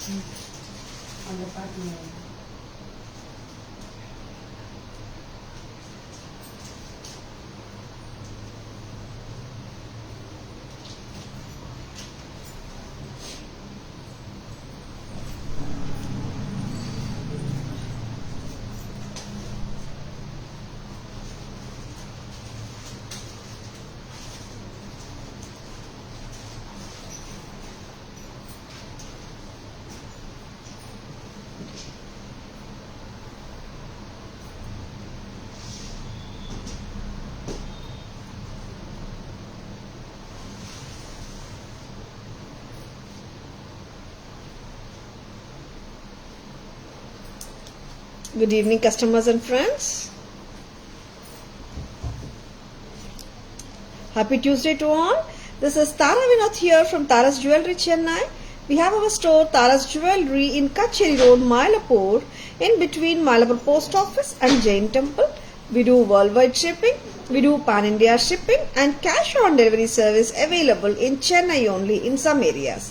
அந்த பாட்டு Good evening, customers and friends. Happy Tuesday to all. This is Tara Vinoth here from Tara's Jewelry, Chennai. We have our store Tara's Jewelry in Kacheri Road, Mylapore, in between Mylapore Post Office and Jain Temple. We do worldwide shipping. We do pan-India shipping and cash on delivery service available in Chennai only in some areas.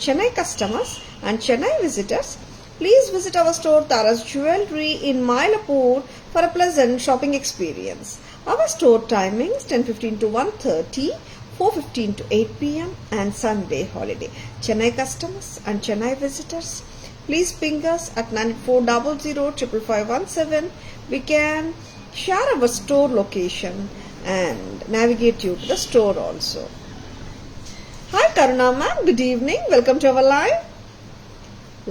Chennai customers and Chennai visitors, please visit our store Tara's Jewelry in Mylapore for a pleasant shopping experience. Our store timings 10:15 to 1:30, 4:15 to 8 p.m. and Sunday holiday. Chennai customers and Chennai visitors, please ping us at 9400 We can share our store location and navigate you to the store also. Hi Karuna ma'am, good evening. Welcome to our live.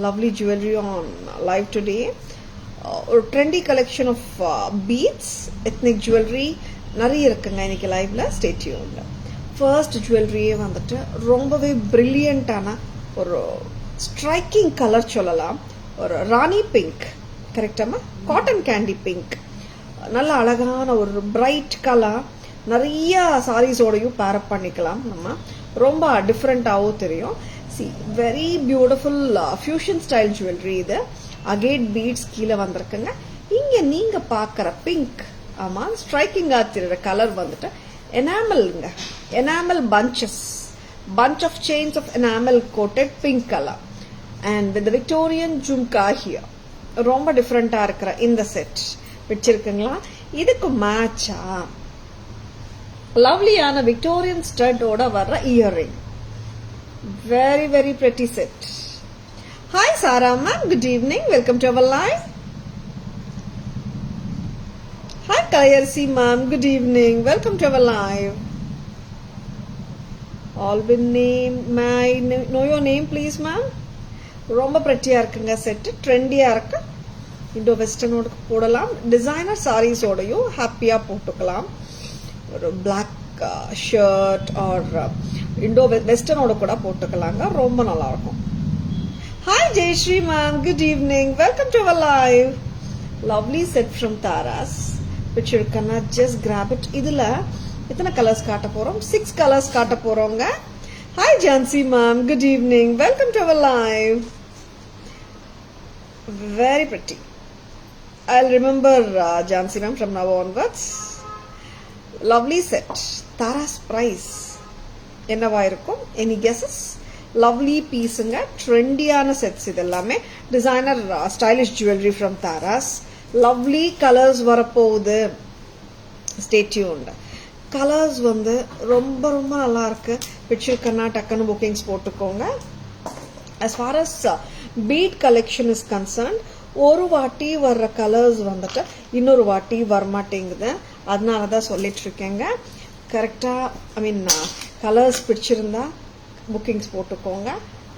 Lovely jewelry on live today. ஒரு trendy collection of beads ethnic jewellery நிறைய இருக்குங்க இன்னைக்கு லைவ்ல. Stay tuned. First ஜுவல்லரியே வந்துட்டு ரொம்பவே பிரில்லியண்டான ஒரு striking colour சொல்லலாம். ஒரு ராணி பிங்க், கரெக்டாமா? காட்டன் கேண்டி பிங்க், நல்ல அழகான ஒரு பிரைட் கலர். நிறைய சாரீஸோடையும் பேரப் பண்ணிக்கலாம். நம்ம ரொம்ப டிஃப்ரெண்டாகவும் தெரியும். See, very beautiful fusion style jewelry இது. அகேட் பீட்ஸ் கீழே வந்திருக்குங்க. இங்க நீங்க பாக்குற பிங்க், ஆமா, ஸ்ட்ரைக்கிங்கா தெரியுற கலர் வந்துட்டு எனாமல்ங்க. Enamel bunch of chains of enamel coated pink color and with the Victorian jhumka here. ரொம்ப டிஃப்ரெண்டா இருக்கிற இந்த செட் வச்சிருக்குங்களா? இதுக்கு மேட்சா லவ்லியான விக்டோரியன் ஸ்டட்டோட வர்ற earring. Very, very pretty set. Hi Sarah ma'am, good evening. Welcome to our live. Hi Kayarsi ma'am, good evening. Welcome to our live. All with name, may I know your name please ma'am? ரொம்ப pretty-ஆ இருக்குங்க set. ட்ரெண்டியா இருக்கு. Indo வெஸ்டர்னோட போடலாம். Designer சாரீஸோடையும் ஹாப்பியா போட்டுக்கலாம். ஒரு black shirt or Indo வெஸ்டர்னோட கூட போட்டுக்கலாங்க. ரொம்ப நல்லா இருக்கும். Hi Jayashree ma'am, good evening. Welcome to our live. Lovely set from Taras. பிடிச்சிருக்கனா ஜஸ்ட் கிராப் இட். இதுல எத்தனை கலர்ஸ் காட்ட போறோம்? 6 கலர்ஸ் காட்ட போறோங்க. Hi Jhansi ma'am, good evening. Welcome to our live. Very pretty. I'll remember Jansi ma'am from now onwards. Lovely set. Tara's price என்னவா இருக்கும்? Any guesses? Lovely பீஸுங்க. ட்ரெண்டியான செட்ஸ் இது எல்லாமே. Designer stylish jewellery from Taras. Lovely colours வரப்போகுது. Stay tuned. Colours வந்து ரொம்ப ரொம்ப நல்லா இருக்கு. பிடிச்சிருக்கன்னா டக்குன்னு புக்கிங்ஸ் போட்டுக்கோங்க. as far as bead collection is concerned, ஒரு வாட்டி வர்ற கலர்ஸ் வந்துட்டு இன்னொரு வாட்டி வரமாட்டேங்குது. அதனால தான் சொல்லிட்டு இருக்கேங்க. கரெக்டா, ஐ மீன் கலர்ஸ் பிடிச்சிருந்தா புக்கிங்ஸ் போட்டுக்கோங்க.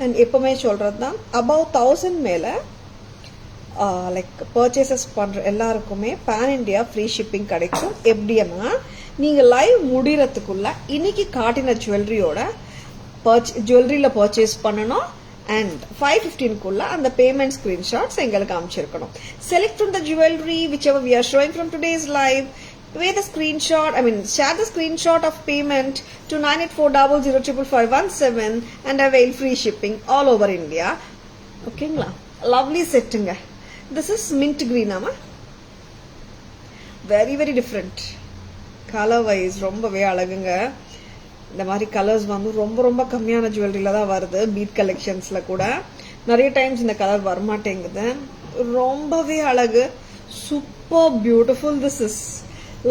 அண்ட் எப்பவுமே சொல்றது தான், அபவ் 1000 மேல லைக் பர்ச்சேசஸ் பண்ற எல்லாருக்குமே பேன் இண்டியா ஃப்ரீ ஷிப்பிங் கிடைக்கும். எப்படின்னா, நீங்க லைவ் முடியறதுக்குள்ள இன்னைக்கு காட்டின ஜுவல்லரியில பர்ச்சேஸ் பண்ணணும். and 5:15 அந்த பேமெண்ட் ஸ்கிரீன்ஷாட்ஸ் எங்களுக்கு அமைச்சிருக்கணும். Select from the jewelry whichever we are showing from today's live. Share the screenshot of payment to 9840055517 and avail free shipping all over India. ஓகேங்களா? Lovely செட்டுங்க. This is mint green ஆமா. Very very different. Color wise ரொம்பவே அழகுங்க. இந்த மாதிரி colours வந்து ரொம்ப ரொம்ப கம்மியான ஜுவல்லரியில தான் வருது. பீட் கலெக்ஷன்ஸ்ல கூட நிறைய டைம்ஸ் இந்த கலர் வரமாட்டேங்குது. ரொம்பவே அழகு. Super beautiful. திஸ் இஸ்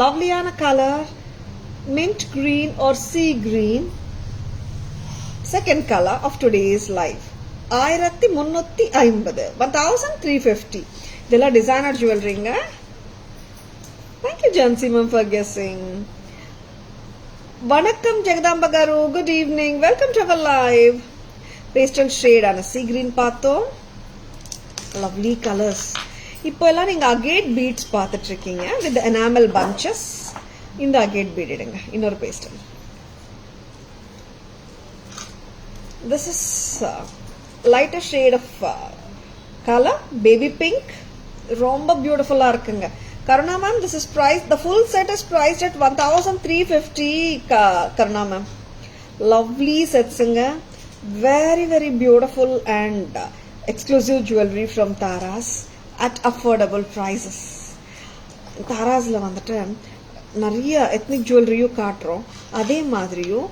லவ்லியான colour. Mint green or sea green. Second color of today's life. 1350, 1350. இதெல்லாம் designer ஜுவல்லரிங்க. Thank you Jansi ma'am for guessing. Vanakkam Jagadamba garu, good evening, welcome to our live. Pastel shade and a sea green பார்த்தோம். Lovely colors. இப்போ எல்லாம் நீங்க agate beads பார்த்துட்டு இருக்கீங்க with the enamel bunches. இந்த agate bead எடுங்க. இன்னொரு pastel. This is lighter shade of color, baby pink. ரொம்ப பியூட்டிஃபுல்லா இருக்குங்க. Karuna ma'am, this is priced, the full set is priced at 1350. Karuna ma'am, lovely sets inga, very very beautiful and exclusive jewelry from Taras at affordable prices. Taras la vandட்டு நிறைய ethnic ஜுவல்லரியும் காட்டுறோம், அதே மாதிரியும்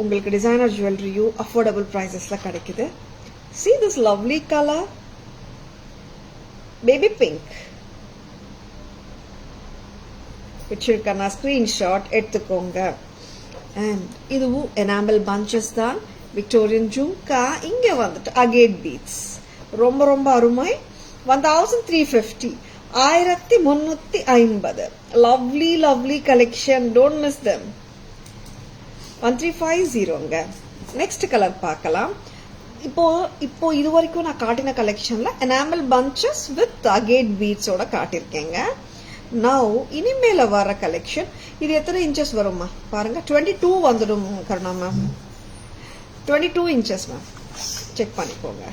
உங்களுக்கு designer ஜுவல்லரியும் affordable ப்ரைஸஸ்ல கிடைக்குது. See this lovely color, baby pink. பிக்சருக்கான screenshot எடுத்துக்கோங்க. And இதுவும் enamel bunches தான், விக்டோரியன் ஜும்கா. இங்க வந்துட்டு அகேட் பீட்ஸ் ரொம்ப ரொம்ப அருமை. 1350, 1350. Lovely lovely collection, don't miss them. 1350ங்க. நெக்ஸ்ட் கலர் பார்க்கலாம். இப்போ இது வரைக்கும் நான் காட்டின கலெக்ஷன்ல எனாமல் பஞ்சஸ் வித் அகேட் பீட்ஸோட காட்டியிருக்கேங்க. நவ் இனிமேல வர கலெக்ஷன், இது எத்தனை இன்ச்சஸ் வருமா பாருங்க. 22 வந்துடும் Karuna ma'am. 22 inches ma'am, check பண்ணிக்கோங்க.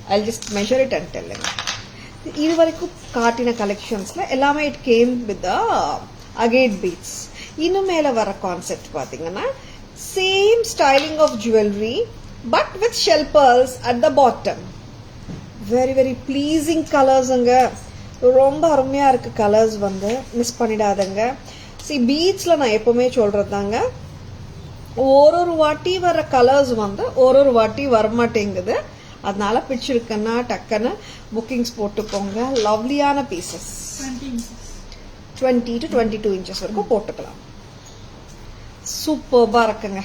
I'll just measure it and tell you. இது வரைக்கும் காட்டின கலெக்ஷன்ஸ்ல எல்லாமே it came with the agate beads. இனிமேல வர கான்செப்ட் பாத்தீங்கன்னா same styling of jewellery but with shell pearls at the bottom. Very very pleasing colors அங்க, ரொம்ப அருமையா இருக்கு கலர்ஸ் வந்து, மிஸ் பண்ணிடாதங்க. சி பீட்ஸ்ல நான் எப்பவுமே சொல்றதாங்க, ஒரு வாட்டி வர கலர்ஸ் வந்து ஒரு வாட்டி வரமாட்டேங்குது. அதனால பிடிச்சிருக்குன்னா டக்குன்னு புக்கிங்ஸ் போட்டுக்கோங்க. லவ்லியான பீசஸ் 20 to 22 இன்ச்சஸ் வரைக்கும் போட்டுக்கலாம். சூப்பர்பா இருக்குங்க.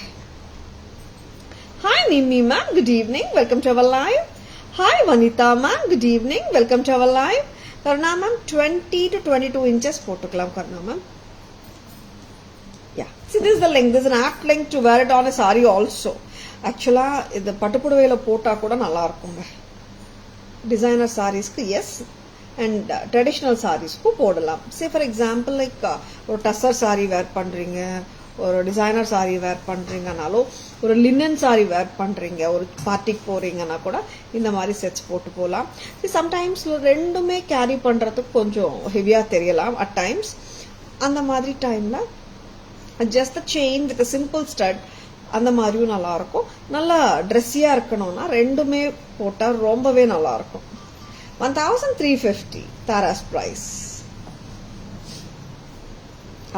Hi Nimmi ma'am, good evening, welcome to our live. Hi Vanitha ma'am, good evening, welcome to our live. Karuna ma'am 20 to 22 inches போட்டுக்கலாம். Karuna ma'am, yeah, see this is the length, this is an apt length to wear it on a saree also. ஆக்சுவலா இது பட்டுப்புடவையில போட்டா கூட நல்லா இருக்குங்க. Designer சாரீஸ்க்கு S, and traditional சாரீஸ்க்கும் போடலாம். Say for example like ஒரு டஸ்ஸர் சாரீ வேர் பண்றீங்க, ஒரு டிசைனர் சாரீ வேர் பண்றீங்கனாலும், ஒரு லினன் சாரீ வேர் பண்றீங்க, ஒரு பார்ட்டிக்கு போறீங்கன்னா கூட இந்த மாதிரி செட்ஸ் போட்டு போகலாம். சம்டைம்ஸ் ரெண்டுமே கேரி பண்றதுக்கு கொஞ்சம் ஹெவியா தெரியலாம் அட் டைம்ஸ். அந்த மாதிரி டைம்ல just the chain with simple stud அந்த மாதிரியும் நல்லா இருக்கும். நல்லா ட்ரெஸ்ஸியா இருக்கணும்னா ரெண்டுமே போட்டா ரொம்பவே நல்லா இருக்கும். 1350 தாராஸ் பிரைஸ்.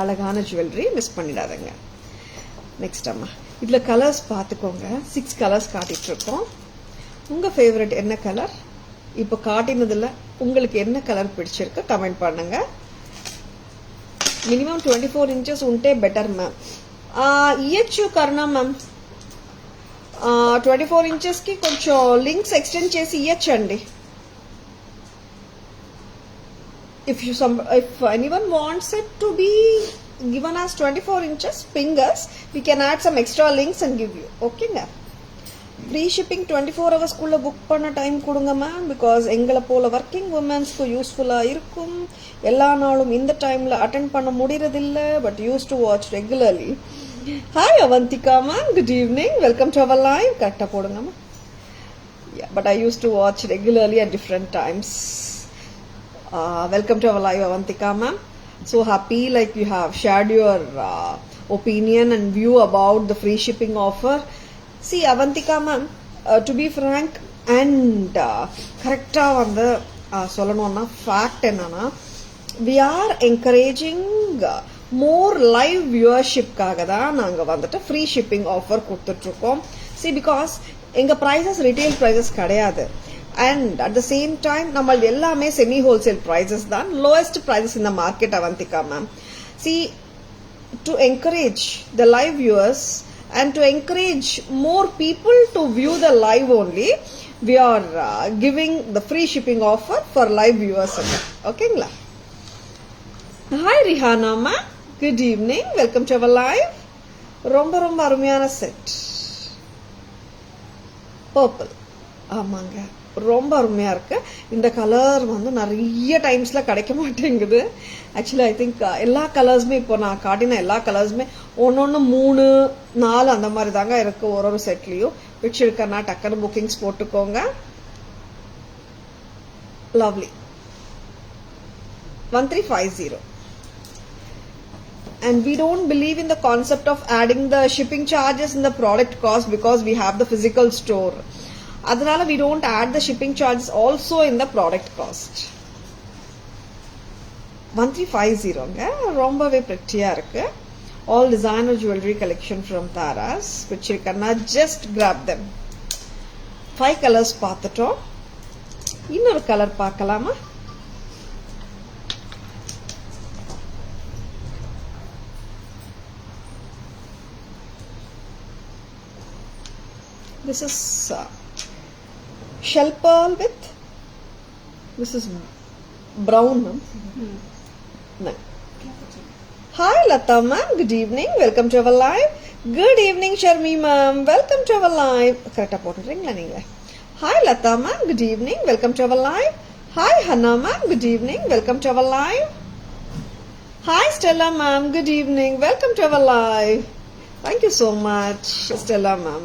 அழகான ஜுவல்லரி, மிஸ் பண்ணிடாதங்க. நெக்ஸ்ட் அம்மா, இதுல கலர்ஸ் பார்த்துக்கோங்க. 6 கலர்ஸ் காட்டிட்டு இருக்கோம். உங்க ஃபேவரட் என்ன கலர்? இப்ப காட்டினதுல உங்களுக்கு என்ன கலர் பிடிச்சிருக்கு கமெண்ட் பண்ணுங்க. மினிமம் 24 ఇంచెస్ ఉంటే బెటర్ మ్యామ్. ఇయ్యచ్చు కరుణ మ్యామ్. 24 ఇంచెస్ కి కొంచెం లింక్స్ ఎక్స్టెండ్ చేసి ఇయ్యచ్చండి. If anyone wants it to be given as 24 inches, ping us. We can add some extra links and give you. Okay nga. Free shipping 24 hours kulla book panna time kudunga ma'am, because engala pola working women ku useful ah irukum. Ella naalum indha time la attend panna mudiradilla, but used to watch regularly. Hi Avantika ma'am, good evening, welcome to our live. Katta podunga ma'am. Yeah, but I used to watch regularly at different times. Welcome to our live Avantika ma'am. So happy like you have shared your opinion and view about the free shipping offer. See Avantika ma'am, to be frank and correcta வந்து சொல்லணும்னா fact என்னன்னா, we are encouraging more live viewership காக தான் நாங்க வந்துட்டு free shipping offer கொடுத்துட்டு இருக்கோம். See, because எங்கள் ப்ரைஸஸ் ரிட்டெயில் ப்ரைஸஸ் கிடையாது. And at the same time நம்மளது எல்லாமே செமி ஹோல்சேல் ப்ரைஸஸ் தான். லோயஸ்ட் ப்ரைஸஸ் இந்த market Avanthika ma'am. See, to encourage the live viewers and to encourage more people to view the live only, we are giving the free shipping offer for live viewers. Okay ngla? Hi Rihanna ma, good evening, welcome to our live. Romba romba arumiyana set purple. ஆமாங்க, ரொம்ப அருமையாக இருக்குது. இந்த colour வந்து நிறைய டைம்ஸில் கிடைக்க மாட்டேங்குது. ஆக்சுவலி ஐ திங்க் எல்லா கலர்ஸுமே இப்போ நான் காட்டின எல்லா கலர்ஸுமே ஒன்று 3, 4 அந்த மாதிரி தாங்க இருக்குது ஒரு செட்லேயும். பிடிச்சிருக்கேன்னா டக்குன்னு புக்கிங்ஸ் போட்டுக்கோங்க. Lovely 1350. And we don't believe in the concept of adding the shipping charges in the product cost because we have the physical store. அதனால we don't add the shipping charges also in the product cost. 1350ங்க, ரொம்பவே pretty-ஆ இருக்கு. All designer jewelry collection from Taras. பிடிச்சிருக்கன்னா just grab them. 5 colors பார்த்துட்டோம். இன்னொரு colour பார்க்கலாமா? This is shell pearl with, this is brown. No. Hi Lata ma'am, good evening, welcome to our live. Good evening Sharmi ma'am, welcome to our live. Correct போட்டுறீங்களா நீங்க? Hi Lata ma'am, good evening, welcome to our live. Hi Hannah ma'am, good evening, welcome to our live. Hi Stella ma'am, good evening, welcome to our live. Thank you so much Stella ma'am.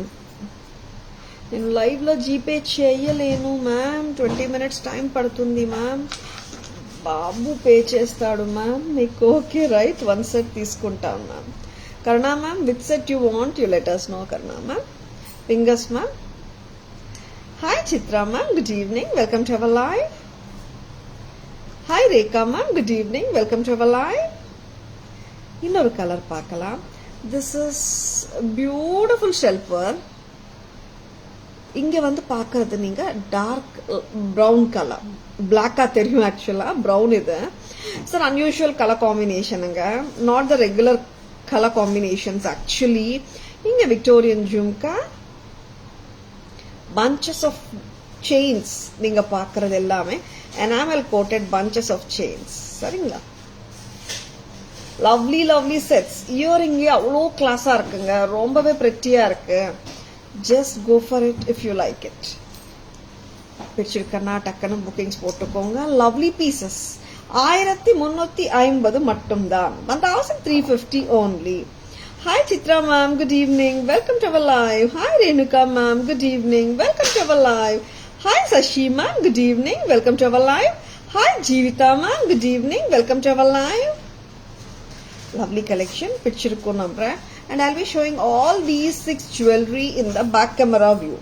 నేను లైవ్లో GPay చేయలేను ma'am, 20 minutes time పడుతుంది ma'am. బాబు pay చేస్తాడు ma'am. మీకు okay right? 1 set తీసుకుంటాం ma'am. Karuna ma'am, with set you want you let us know Karuna ma'am. Fingers ma'am. Hi Chitra ma'am, good evening, welcome to our live. Hi Rekha ma'am, good evening, welcome to our live. இன்னொரு colour பார்க்கலாம். This is beautiful ஷெல்பர். இங்கே வந்து பார்க்கறது நீங்கள் dark brown colour, பிளாக்காக தெரியும் ஆக்சுவலாக ப்ரௌன். இது சார் அன்யூஷுவல் கலர் காம்பினேஷனுங்க, not the regular colour combinations actually. இங்கே Victorian jhumka, bunches of chains நீங்கள் பார்க்குறது எல்லாமே enamel coated bunches of chains. சரிங்களா? Lovely lovely sets. இயரிங்கே அவ்வளோ கிளாஸாக இருக்குங்க, ரொம்பவே ப்ரெட்டியாக இருக்குது. Just go for it if you like it. பிடிச்சிருக்கன்னா டக்குன்னு புக்கிங்ஸ் போட்டுக்கோங்க. லவ்லி பீசஸ் 1350 மட்டும்தான். 1350 only. Hi Chitra ma'am, good evening, welcome to our live. Hi Renuka ma'am, good evening, welcome to our live. Hi Sashi ma'am, good evening, welcome to our live. Hi Jeevita ma'am, good evening, welcome to our live. Lovely collection, பிடிச்சிருக்கும் நம்புறேன். And I'll be showing all these 6 jewelry in the back camera view.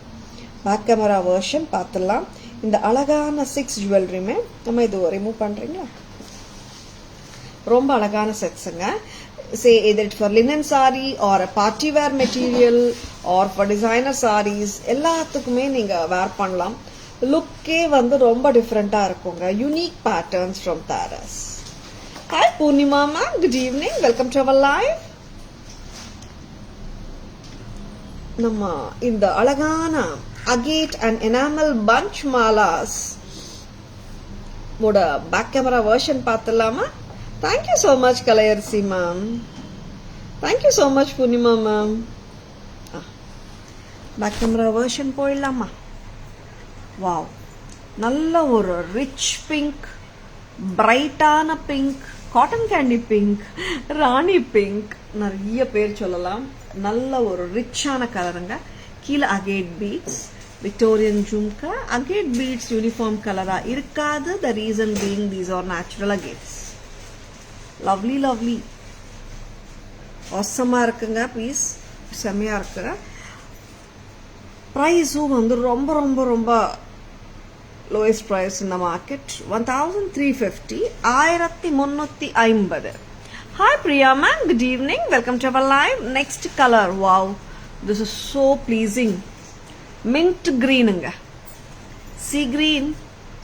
Back camera version பார்த்துடலாம். இந்த அழகான 6 ஜுவல்லரியுமே நம்ம இது remove பண்ணுறீங்களா? ரொம்ப அழகான செட்ஸுங்க. Say either for linen saree or a party wear material or for designer sarees, எல்லாத்துக்குமே நீங்கள் வேர் பண்ணலாம். லுக்கே வந்து ரொம்ப டிஃப்ரெண்ட்டாக இருக்குங்க. Unique patterns from Taras. Hi Purnima ma'am, good evening, welcome to our live. நம்ம இந்த அழகான agate and enamel bunch malas ஓட பேக் கேமரா வெர்ஷன் பார்த்துடலாமா? Thank you so much Kalaiyarasi ma'am, thank you so much Poornima ma'am. Back camera version போயிடலாமா? வாவ், நல்ல ஒரு rich pink, பிரைட்டான pink, cotton candy pink, rani pink, நிறைய பேர் சொல்லலாம். நல்ல ஒரு ரிச்சான கலருங்க. கீழே agate beads, Victorian jhumka. Agate beads uniform கலரா இருக்காது. The reason being these are natural agates. Lovely lovely, அவசமா இருக்குங்க. பீஸ் செம்மையா இருக்கு. ப்ரைஸும் வந்து ரொம்ப ரொம்ப ரொம்ப லோயஸ்ட் ப்ரைஸ் இந்த market. 1350, 1350. Hi Priya ma'am, good evening, welcome to our live. Next color, wow, this is so pleasing. Mint கிரீனுங்க. சி கிரீன்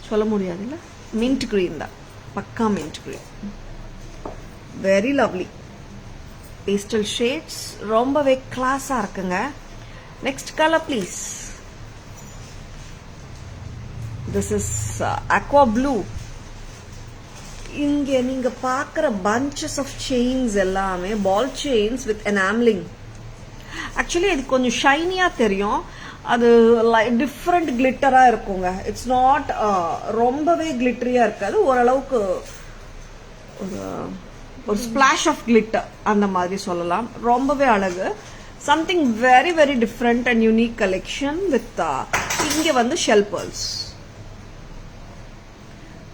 சொல்ல முடியாதுல்ல, மின்ட் கிரீன் தான், பக்கா mint green. Very lovely pastel shades, ரொம்பவே கிளாஸா இருக்குங்க. Next colour please. This is aqua blue. இங்க நீங்க பார்க்குற bunches of chains எல்லாமே ball chains with enameling. Actually இது கொஞ்சம் ஷைனியா தெரியும், அது டிஃப்ரெண்ட் கிளிட்டரா இருக்குங்க. இட்ஸ் நாட் ரொம்பவே கிளிட்டரியா இருக்காது, ஓரளவுக்கு ஒரு ஸ்பிளாஷ் ஆஃப் கிளிட்டர் அந்த மாதிரி சொல்லலாம். ரொம்பவே அழகு. Something very very different and unique collection with இங்க வந்து shell pearls.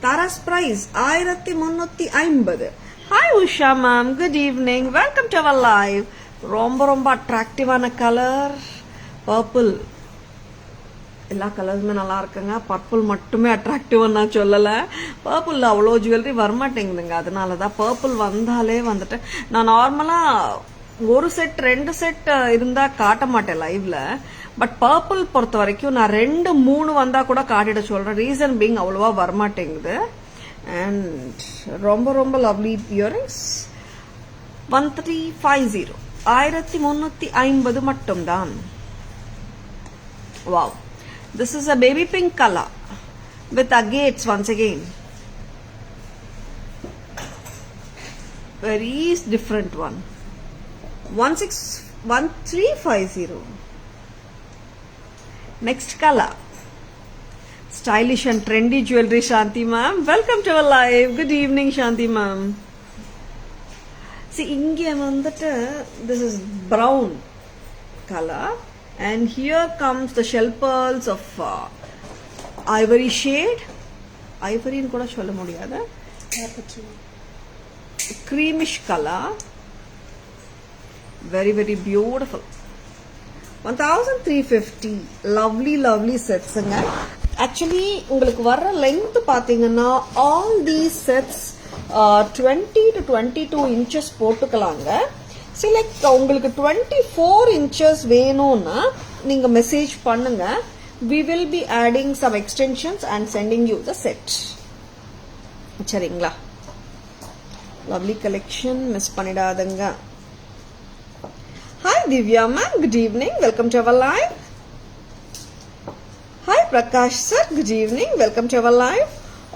Taras price 1350. Hi Usha ma'am, good evening, welcome to our live. ரொம்ப ரொம்ப அட்ராக்டிவான கலர் பர்பிள். எல்லா கலருமே நல்லா இருக்குங்க. பர்பிள் மட்டுமே அட்ராக்டிவ் நான் சொல்லலை, பர்பிள் அவ்வளோ ஜுவல்லரி வரமாட்டேங்குதுங்க. அதனால தான் பர்பிள் வந்தாலே வந்துட்டு நான் நார்மலாக ஒரு செட் 2 செட் இருந்தால் காட்ட மாட்டேன் லைவ்ல. பட் பர்பிள் பொறுத்த வரைக்கும் நான் 2 3 வந்தா கூட காட்டிட சொல்றேன். ரீசன் பீங் அவ்வளவா வரமாட்டேங்குது. அண்ட் ரொம்ப ரொம்ப லவ்லி இயரிங்ஸ். 1350, 1350 மட்டும்தான். Wow, this is a baby pink color with agates once again. Very different one. 1350. Next color. Stylish and trendy jewelry, Shanti ma'am. Welcome to our live. Good evening, Shanti ma'am. See, inge vandata, this is brown color, and here comes the shell pearls of ivory shade. Ivory nu kuda solla mudiyada. Creamish color. Very very beautiful. 1350. lovely lovely sets. Actually உங்களுக்கு வர்ற length பாத்தீங்கன்னா all these sets 20 to 22 inches போட்டுக்கலாங்க. select உங்களுக்கு 24 inches வேணும்னா நீங்க message பண்ணுங்க. we will be adding some extensions and sending you the set. சரிங்களா? lovely collection, miss பண்ணிடாதங்க. Hi Divya ma'am, good evening, welcome to our live. Hi Prakash sir, good evening, welcome to our live.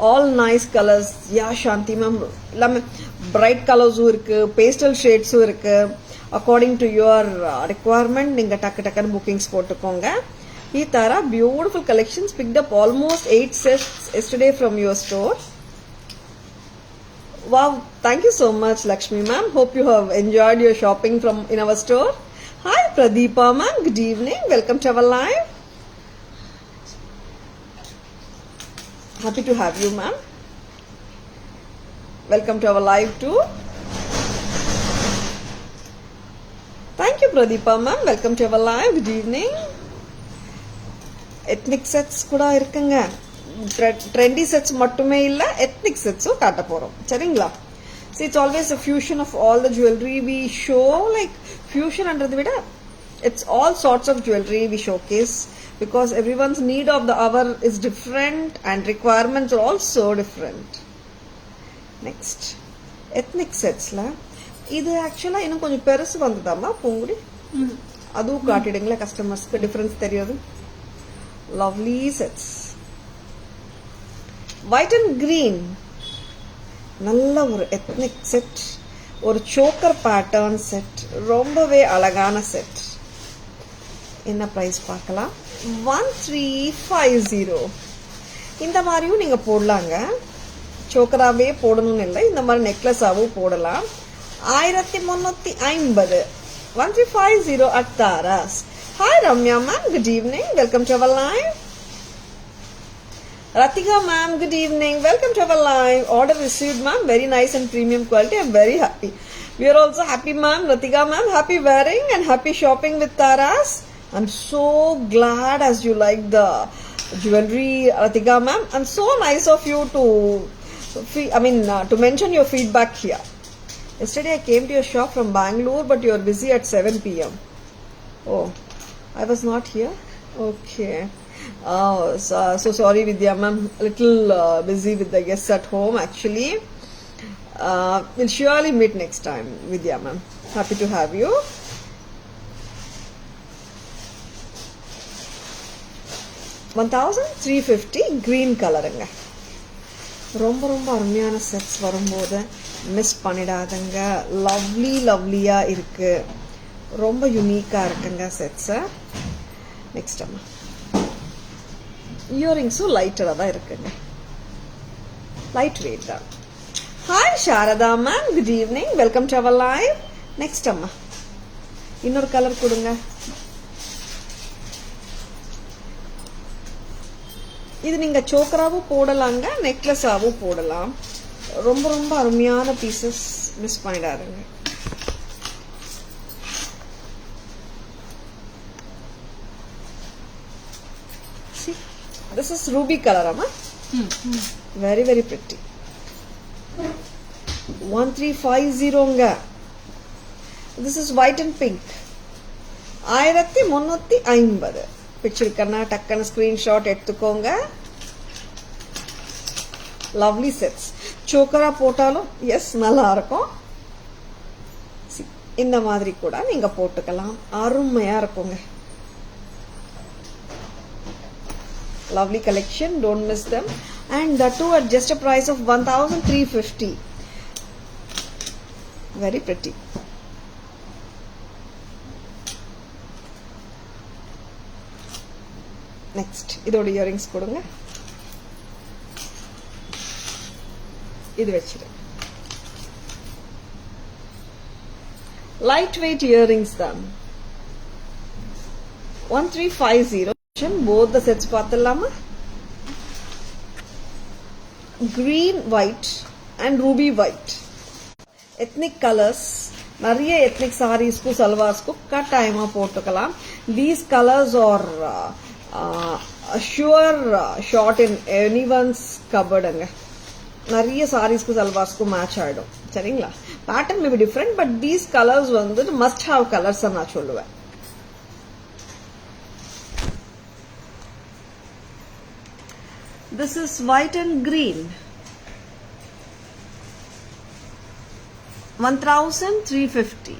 All nice colors. Yeah, Shanti ma'am, bright colors irukku, pastel shades irukku. According to your requirement ninga takku takku bookings potukonga. Ee tara beautiful collections, picked up almost 8 sets yesterday from your store. Wow, thank you so much Lakshmi ma'am. Hope you have enjoyed your shopping from in our store. Hi Pradeepa ma'am, good evening, welcome to our live. Happy to have you ma'am. Welcome to our live too. Thank you Pradeepa ma'am, welcome to our live. Good evening. Ethnic sets kuda irukanga. Trendy sets மட்டுமே இல்ல, ethnic sets காட்ட போறோம். சரிங்களா? See, it's always a fusion of all the jewelry we show. Like fusion அன்றதை விட it's all sorts of jewelry we showcase because everyone's need of the hour is different and requirements are also different. Next, ethnic setsல இது ஆக்சுவலா இன்னும் கொஞ்சம் பெருசு வந்ததாமா பூங்குடி. அதுவும் காட்டிடுங்களா கஸ்டமர்ஸ்க்கு difference தெரியாது. lovely sets. white and green, நல்ல ஒரு எத்னிக் செட், ஒரு சோக்கர் பேட்டர்ன் செட், ரொம்பவே அழகான செட். என்ன பிரைஸ் பார்க்கலாம்? 1350. இந்த மாதிரியும் நீங்க போடலாங்க, சோக்கராவே போடணும்னு இல்லை, இந்த மாதிரி நெக்லஸாவும் போடலாம். 1350. 1350 at Taras. Hi Ramya ma'am, good evening, welcome to our live. Ratika ma'am, good evening, welcome to our live. Order received ma'am, very nice and premium quality, I'm very happy. We are also happy ma'am. Ratika ma'am, happy wearing and happy shopping with Taras. I'm so glad as you like the jewelry, Ratika ma'am, and so nice of you to to mention your feedback here. Yesterday I came to your shop from Bangalore, but you are busy at 7 p.m. Oh, I was not here. Okay. So sorry, Vidya ma'am. Little busy with the guests at home actually. We'll surely meet next time, Vidya ma'am. Happy to have you. $1,350 green கலருங்க. ரொம்ப ரொம்ப அருமையான sets வரும்போது miss பண்ணிடாதங்க. லவ்லியாக இருக்கு. ரொம்ப யூனிக்காக இருக்குங்க செட்ஸை. Next அம்மா இயரிங்ஸும் லைட்டராக தான் இருக்குங்க. லைட் வெயிட் தான். Hi Saradha ma'am, good evening, welcome to our live. Next அம்மா இன்னொரு கலர் கொடுங்க. இது நீங்க சோக்கராவும் போடலாங்க, நெக்லஸாவும் போடலாம். ரொம்ப ரொம்ப அருமையான பீசஸ், மிஸ் பண்ணிடாதுங்க. See, this is ruby color, amma. Very very pretty. 1350 This is white and pink. 1350 பிடிச்சிருக்கன்னா டக்குன்னு ஸ்கிரீன்ஷாட் எடுத்துக்கோங்க. Lovely sets. சோக்கரா போட்டாலும் எஸ் நல்லா இருக்கும். இந்த மாதிரி கூட நீங்க போட்டுக்கலாம், அருமையா இருக்குங்க. Lovely collection, don't miss them. And that too at just a price of 1350. Very pretty. Next, இதோட இயரிங்ஸ் கொடுங்க. இது வச்சிரு. லைட் வெயிட் இயரிங்ஸ் தான். 1350. both the sets பார்த்தலாமா? green white and ruby white. ethnic colors, நிறைய ethnic sareesku salwarsku கட்டாயமா போட்டுக்கலாம். These colors are sure shot in anyone's cupboard அங்க. நிறைய sareesku salwarsku match ஆயிடும். சரிங்களா? pattern may be different, but these colors வந்து must have colors நான் சொல்லுவேன். This is white and green. 1350.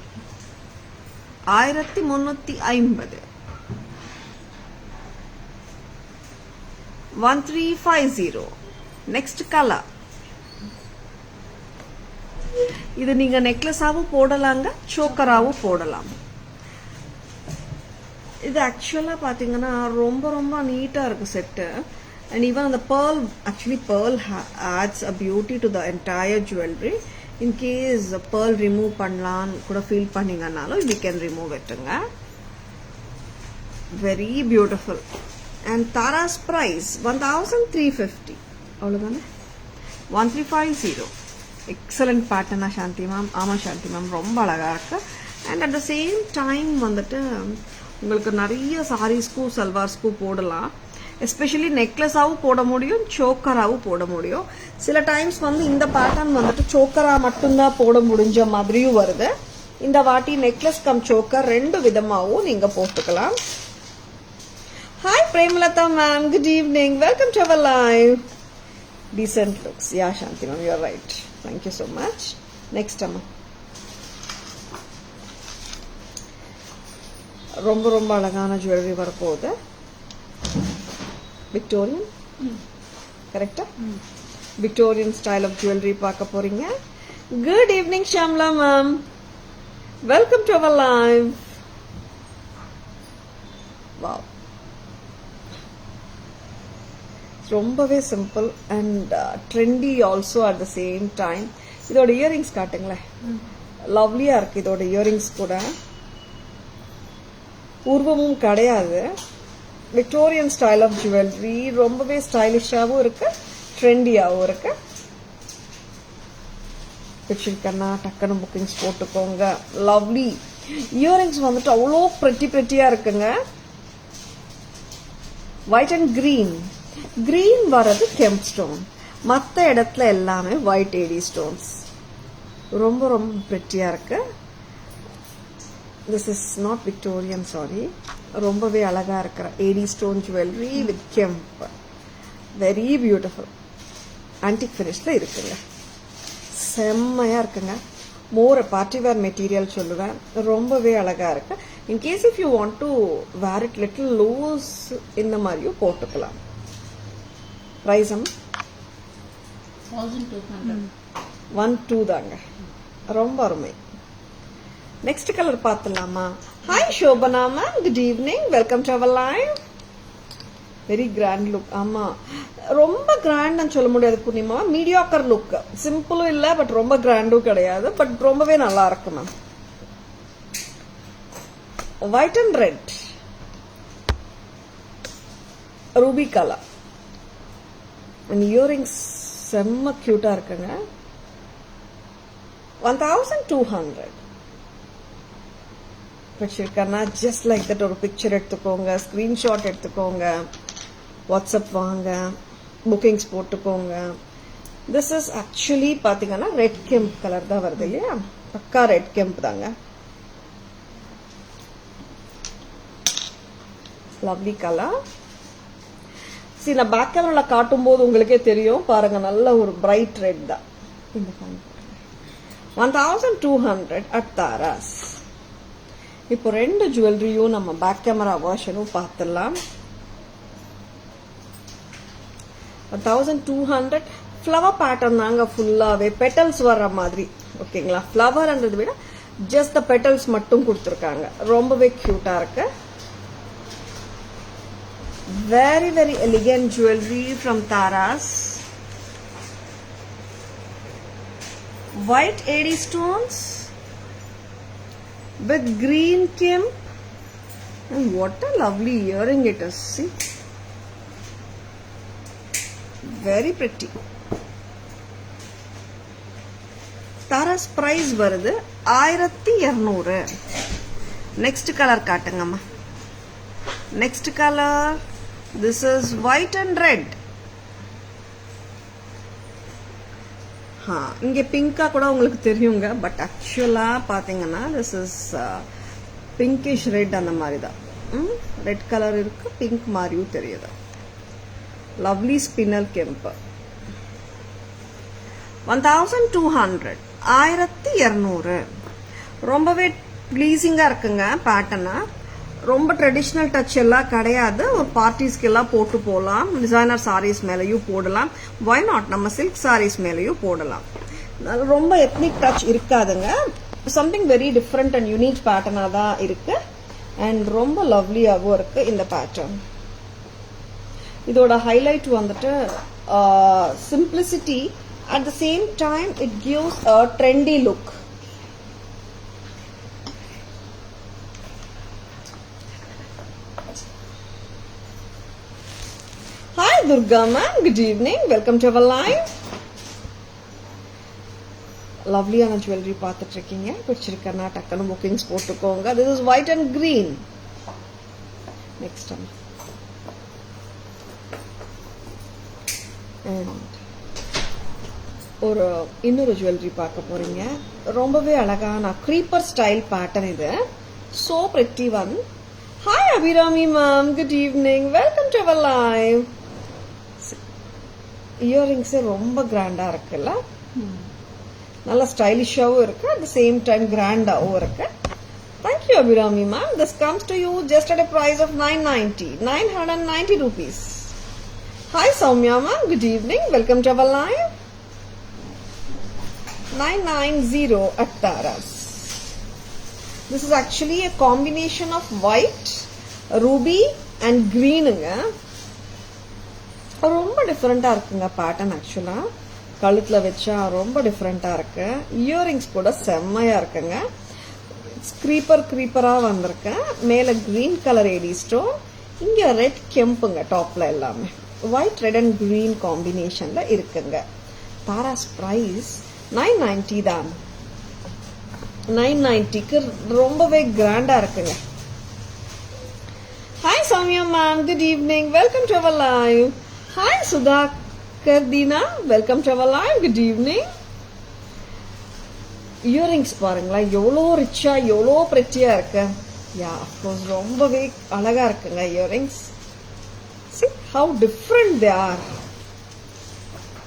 1350. 1350. Next color. இது நீங்க நெக்லஸாவும் போடலாங்க, சோக்கராவும் போடலாம். இது ஆக்சுவலா பாத்தீங்கன்னா ரொம்ப ரொம்ப நீட்டா இருக்கு set. And even the pearl, actually pearl adds a beauty to the entire jewelry. In case pearl remove பண்ணலாம் கூட feel பண்ணீங்கனாலும் we can remove it. Very beautiful. And Tara's price 1350. அவ்வளவுதானே? 1350. Excellent pattern சாந்தி மேம். ஆமா சாந்தி ma'am, ரொம்ப அழகா இருக்கு. And at the same time வந்துட்டு உங்களுக்கு நிறைய சாரீஸ்க்கு சல்வார்ஸ்க்கு போடலாம். எஸ்பெஷலி நெக்லஸாவும் போட முடியும், சோக்கராவும் போட முடியும். சில டைம்ஸ் வந்து இந்த பேட்டர்ன் வந்துட்டு சோக்கரா மட்டும்தான் போட முடிஞ்ச மாதிரியும் வருது. இந்த வாட்டி நெக்லஸ் கம் சோக்கர் ரெண்டு விதமாவும் நீங்க போட்டுக்கலாம். Hi Premalatha ma'am, good evening, welcome to our live. Decent looks. Ya Shanthi ma'am, you are right. Thank you so much. Next அம்மா ரொம்ப ரொம்ப அழகான ஜுவல்லரி வரப்போகுது. Victorian, correcta? Victorian style of jewelry பார்க்க போறீங்க. Good evening Shamla ma'am, welcome to our live. Wow, ரொம்பவே simple and trendy also at the same time. இதோட earrings காட்டுங்களேன், லவ்லியா இருக்கு. இதோட இயரிங்ஸ் கூட உருவமும் கிடையாது. விக்டோரியன் ஸ்டைல் ஆஃப் ஜுவல்லரி, ரொம்பவே ஸ்டைலிஷாகவும் இருக்கு, ட்ரெண்டியாகவும் இருக்கு. பிடிச்சிருக்கன்னா டக்குன்னு புக்கிங்ஸ் போட்டுக்கோங்க. லவ்லி இயரிங்ஸ் வந்துட்டு அவ்வளோ pretty-யா இருக்குங்க. White and green. கிரீன் வர்றது கெம்ப் ஸ்டோன், மற்ற இடத்துல எல்லாமே ஒயிட் ஏடி ஸ்டோன்ஸ். ரொம்ப ரொம்ப pretty-யா இருக்கு. This is not Victorian, sorry. ரொம்பவே அழகா இருக்கிற AD stone jewellery with kemp, very beautiful antique ஃபினிஷ்ல இருக்குங்க. செம்மையா இருக்குங்க. மோர் பார்ட்டிவேர் மெட்டீரியல் சொல்லுவேன். ரொம்பவே அழகா இருக்கு. In case if you want to wear it little loose இந்த மாதிரியும் போட்டுக்கலாம். ப்ரைஸ் 1200 தாங்க. ரொம்ப அருமை. நெக்ஸ்ட் கலர் பார்த்துலாமா? Hi Shobana ma'am, good evening, welcome to our live. Very grand look. ஆமா, ரொம்ப கிராண்ட் சொல்ல முடியாது பூர்ணிமா, மீடியாக்கர் லுக். சிம்பிளும் இல்ல, பட் ரொம்ப கிராண்டும் கிடையாது, பட் ரொம்பவே நல்லா இருக்கு ma'am. White and red Ruby colour and earrings செம்ம கியூட்டா இருக்குங்க. 1200 வச்சிருக்கேன்னா ஜஸ்ட் லைக் தட் ஒரு பிக்சர் எடுத்துக்கோங்க, ஸ்கிரீன்ஷாட் எடுத்துக்கோங்க, வாட்ஸ்அப் வாங்க, புக்கிங்ஸ் போட்டுக்கோங்க. திஸ் இஸ் ஆக்சுவலி பாத்தீங்கன்னா ரெட் கெம்ப் கலர் தான் வருது இல்லையா, பக்கா ரெட் கெம்ப் தாங்க. Lovely colour. சரி, நான் பேக் கேமரால காட்டும் போது உங்களுக்கே தெரியும் பாருங்க, நல்ல ஒரு பிரைட் ரெட் தான். 1200 at Taras. இப்போ ரெண்டு ஜுவல்லரியும் நம்ம பேக் கேமரா வெர்ஷனும் பார்த்துடலாம். 1200 ஃப்ளவர் பேட்டர்ன் தாங்க, ஃபுல்லாவே பெட்டல்ஸ் வர்ற மாதிரி. ஓகேங்களா, ஃப்ளவர்ன்றது விட ஜஸ்ட் த பெட்டல்ஸ் மட்டும் கொடுத்துருக்காங்க. ரொம்பவே கியூட்டா இருக்கு. Very very elegant jewelry from Taras. White AD stones with green kemp, and what a lovely earring it is. See, very pretty. Taras price வருது 1200. Next color காட்டுங்கம்மா. Next color, this is white and red. இங்க பிங்கா கூட உங்களுக்கு தெரியுங்க, but ஆக்சுவலா பாத்தீங்கன்னா this is pinkish red. அந்த மாதிரி தான் ரெட் கலர் இருக்கு, பிங்க் மாதிரியும் தெரியுது. லவ்லி ஸ்பின்னல் கெம்ப். 1200 1200. ரொம்பவே ப்ளீசிங்கா இருக்குங்க பேட்டர்னா. ரொம்ப ட்ரெடிஷ்னல் டச் எல்லாம் கிடையாது. ஒரு பார்ட்டிஸ்க்கு எல்லாம் போட்டு போகலாம். டிசைனர் சாரீஸ் மேலேயும் போடலாம். வை நாட், நம்ம சில்க் சாரீஸ் மேலேயும் போடலாம். ரொம்ப எத்னிக் டச் இருக்காதுங்க. Something very different and unique பேட்டர்னா தான் இருக்கு. அண்ட் ரொம்ப லவ்லியாகவும் இருக்கு இந்த பேட்டர்ன். இதோட ஹைலைட் வந்துட்டு simplicity, at the same time it gives a trendy look. Hi Durga ma'am, good evening, welcome to our live. லவ்லியான ஜுவல்லரி பார்த்துட்டு இருக்கீங்க, பிடிச்சிருக்கா டக்குன்னு புக்கிங்ஸ் போட்டுக்கோங்க. This is white and green. Next time. And ஒரு இன்னொரு ஜுவல்லரி பார்க்க போறீங்க. ரொம்பவே அழகான க்ரீப்பர் ஸ்டைல் பேட்டர்ன் இது. So pretty one. Hi Abhirami ma'am, good evening, welcome to our live. Earrings ரொம்ப கிராண்டா இருக்குல்ல, நல்ல ஸ்டைலிஷாவும் இருக்கு, அட் த சேம் டைம் கிராண்டாவும் இருக்கு. Thank you Abirami ma'am. This comes to you just at a price of 990 rupees. Hi Soumya ma'am, good evening, welcome to our live. 990 at Taras. This is actually a combination of white, ruby and greenங்க. ரொம்ப டிஃப்ரெண்டா இருக்குங்க pattern. ஆக்சுவலா கழுத்துல வச்சா ரொம்ப டிஃப்ரெண்டா இருக்கு. Earrings கூட செம்மையா இருக்குங்க. க்ரீப்பரா வந்திருக்கு. மேல கிரீன் கலர் ஏடி ஸ்டோன், இங்க ரெட் கெம்புங்க டாப்ல எல்லாமே. ஒயிட் ரெட் அண்ட் கிரீன் காம்பினேஷன்ல இருக்குங்க. தாராஸ் பிரைஸ் 990 தான். 990க்கு ரொம்பவே கிராண்டா இருக்குங்க. Hi Soumya ma'am, good evening, welcome to our live. Hi Sudhakar Dina, welcome to our live, good evening. Earrings பாருங்களா, எவ்வளோ ரிச்சா எவ்வளோ பிரெட்டியா இருக்கு. Yeah, of course, ரொம்பவே அழகா இருக்குங்க earrings. See how different they are.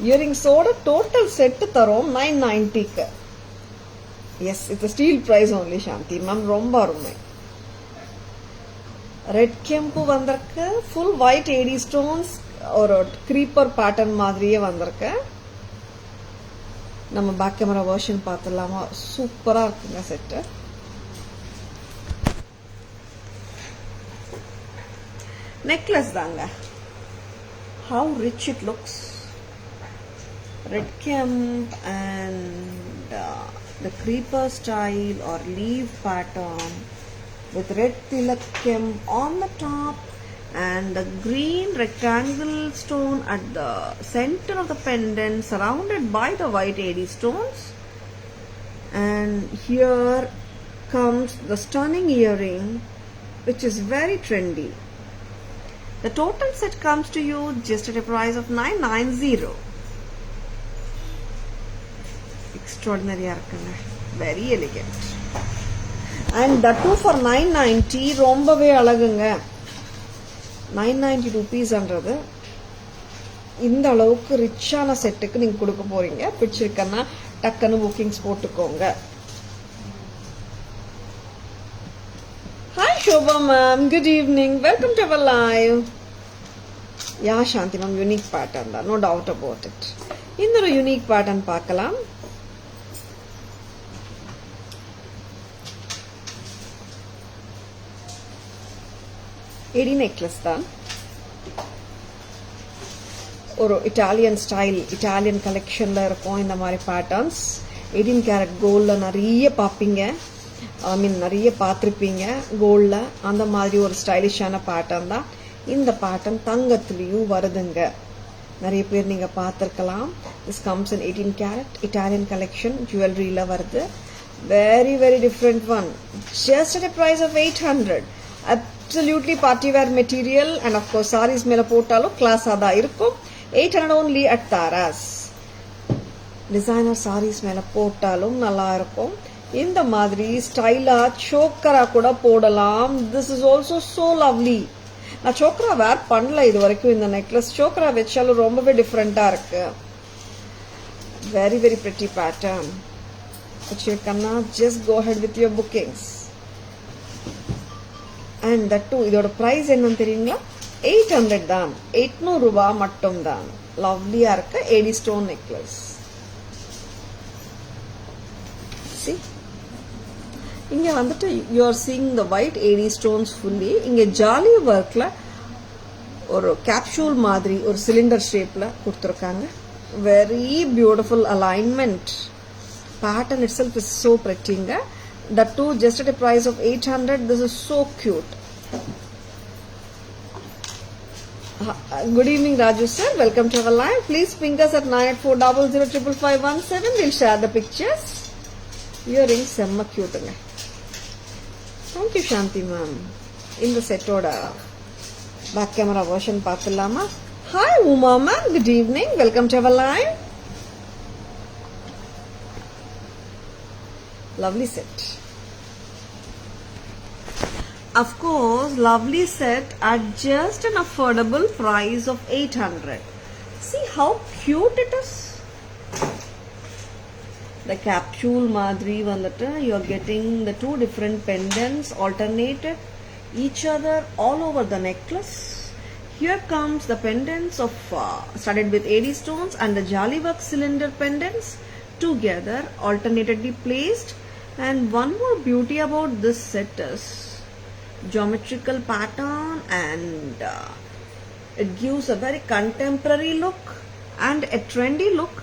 இயரிங்ஸோட டோட்டல் செட் தரோம் 990க்கு. Yes, it's a steel price only, Shanti ma'am. ரொம்ப அருமை. ரெட் கெம்பு வந்திருக்கு. ஃபுல் ஒயிட் ஏடி ஸ்டோன்ஸ் ஒரு க்ரீப்பர் பேட்டர்ன் மாதிரியே வந்திருக்கு. நம்ம பேக் கேமரா வெர்ஷன் பார்த்துடலாமா? சூப்பரா இருக்குங்க செட்டு. நெக்லஸ் தாங்க. How rich it looks. Red kemp and the creeper style or leaf pattern with red tilak kemp on the top and the green rectangle stone at the center of the pendant surrounded by the white AD stones. And here comes the stunning earring which is very trendy. The total set comes to you just at a price of 990. Extraordinary இருக்குங்க. Very elegant. And that too for 990 ரொம்பவே அழகுங்க. 990 rupeesன்றது இந்த அளவுக்கு ரிச்சான செட்டுக்கு நீங்க கொடுக்க போறீங்க. பிடிச்சிருக்கன்னா டக்குன்னு புக்கிங்ஸ் போட்டுக்கோங்க. Hi Shobha ma'am, good evening. Welcome to our live. Yeah, Shanti ma'am, unique pattern da, no doubt about it. இன்னொரு unique pattern பார்க்கலாம். எடி நெக்லஸ் தான். ஒரு இட்டாலியன் ஸ்டைல், இட்டாலியன் கலெக்ஷன்ல இருக்கும் இந்த மாதிரி பேட்டர்ன்ஸ். 18 கேரட் கோல்டில் நிறைய பார்ப்பீங்க. நிறைய பார்த்துருப்பீங்க கோல்டில். அந்த மாதிரி ஒரு ஸ்டைலிஷான பேட்டர்ன் தான் இந்த பேட்டர்ன். தங்கத்துலேயும் வருதுங்க. நிறைய பேர் நீங்கள் பார்த்துருக்கலாம். This comes in 18 carat Italian collection ஜுவல்லரியில் வருது. Very very different one. Just at a price of 800. Absolutely party wear material and of course sarees மேல போட்டாலும் கிளாஸா தான் இருக்கும். 800 only at Taras. Designer sarees மேல போட்டாலும் நல்லா இருக்கும். இந்த மாதிரி ஸ்டைலா சோக்கரா கூட போடலாம். This is also so lovely. நான் சோக்கரா வேர் பண்ணல இது வரைக்கும். இந்த நெக்லஸ் சோக்கரா வச்சாலும் ரொம்பவே டிஃப்ரெண்டா இருக்கு. Very very pretty pattern. வச்சிருக்கன்னா just go ahead with your bookings. And that too இதோட பிரைஸ் என்னன்னு தெரியுங்களா? 800 தான். 800 ரூபாய் மட்டும் தான். லவ்லியா இருக்க ஏடி ஸ்டோன் நெக்லஸ். See, இங்க வந்துட்டு you are seeing the white AD stones fully. இங்க ஜாலி ஒர்க்ல ஒரு கேப்சூல் மாதிரி ஒரு சிலிண்டர் ஷேப்ல கொடுத்துருக்காங்க. Very beautiful alignment. Pattern itself is so prettyங்க. That too just at a price of 800. This is so cute. Good evening Raju sir, welcome to our live. Please ping us at 9840055517. We'll share the pictures. Earrings semma cute nga. Thank you Shanti ma'am. In the set oda back camera version paathalama. Hi Uma ma'am, good evening, welcome to our live. Lovely set. Of course, lovely set at just an affordable price of 800. See how cute it is. The capsule madri vandata, you are getting the two different pendants alternated each other all over the necklace. Here comes the pendants of studded with AD stones and the jali work cylinder pendants together alternately placed. And one more beauty about this set is geometrical pattern and it gives a very contemporary look and a trendy look,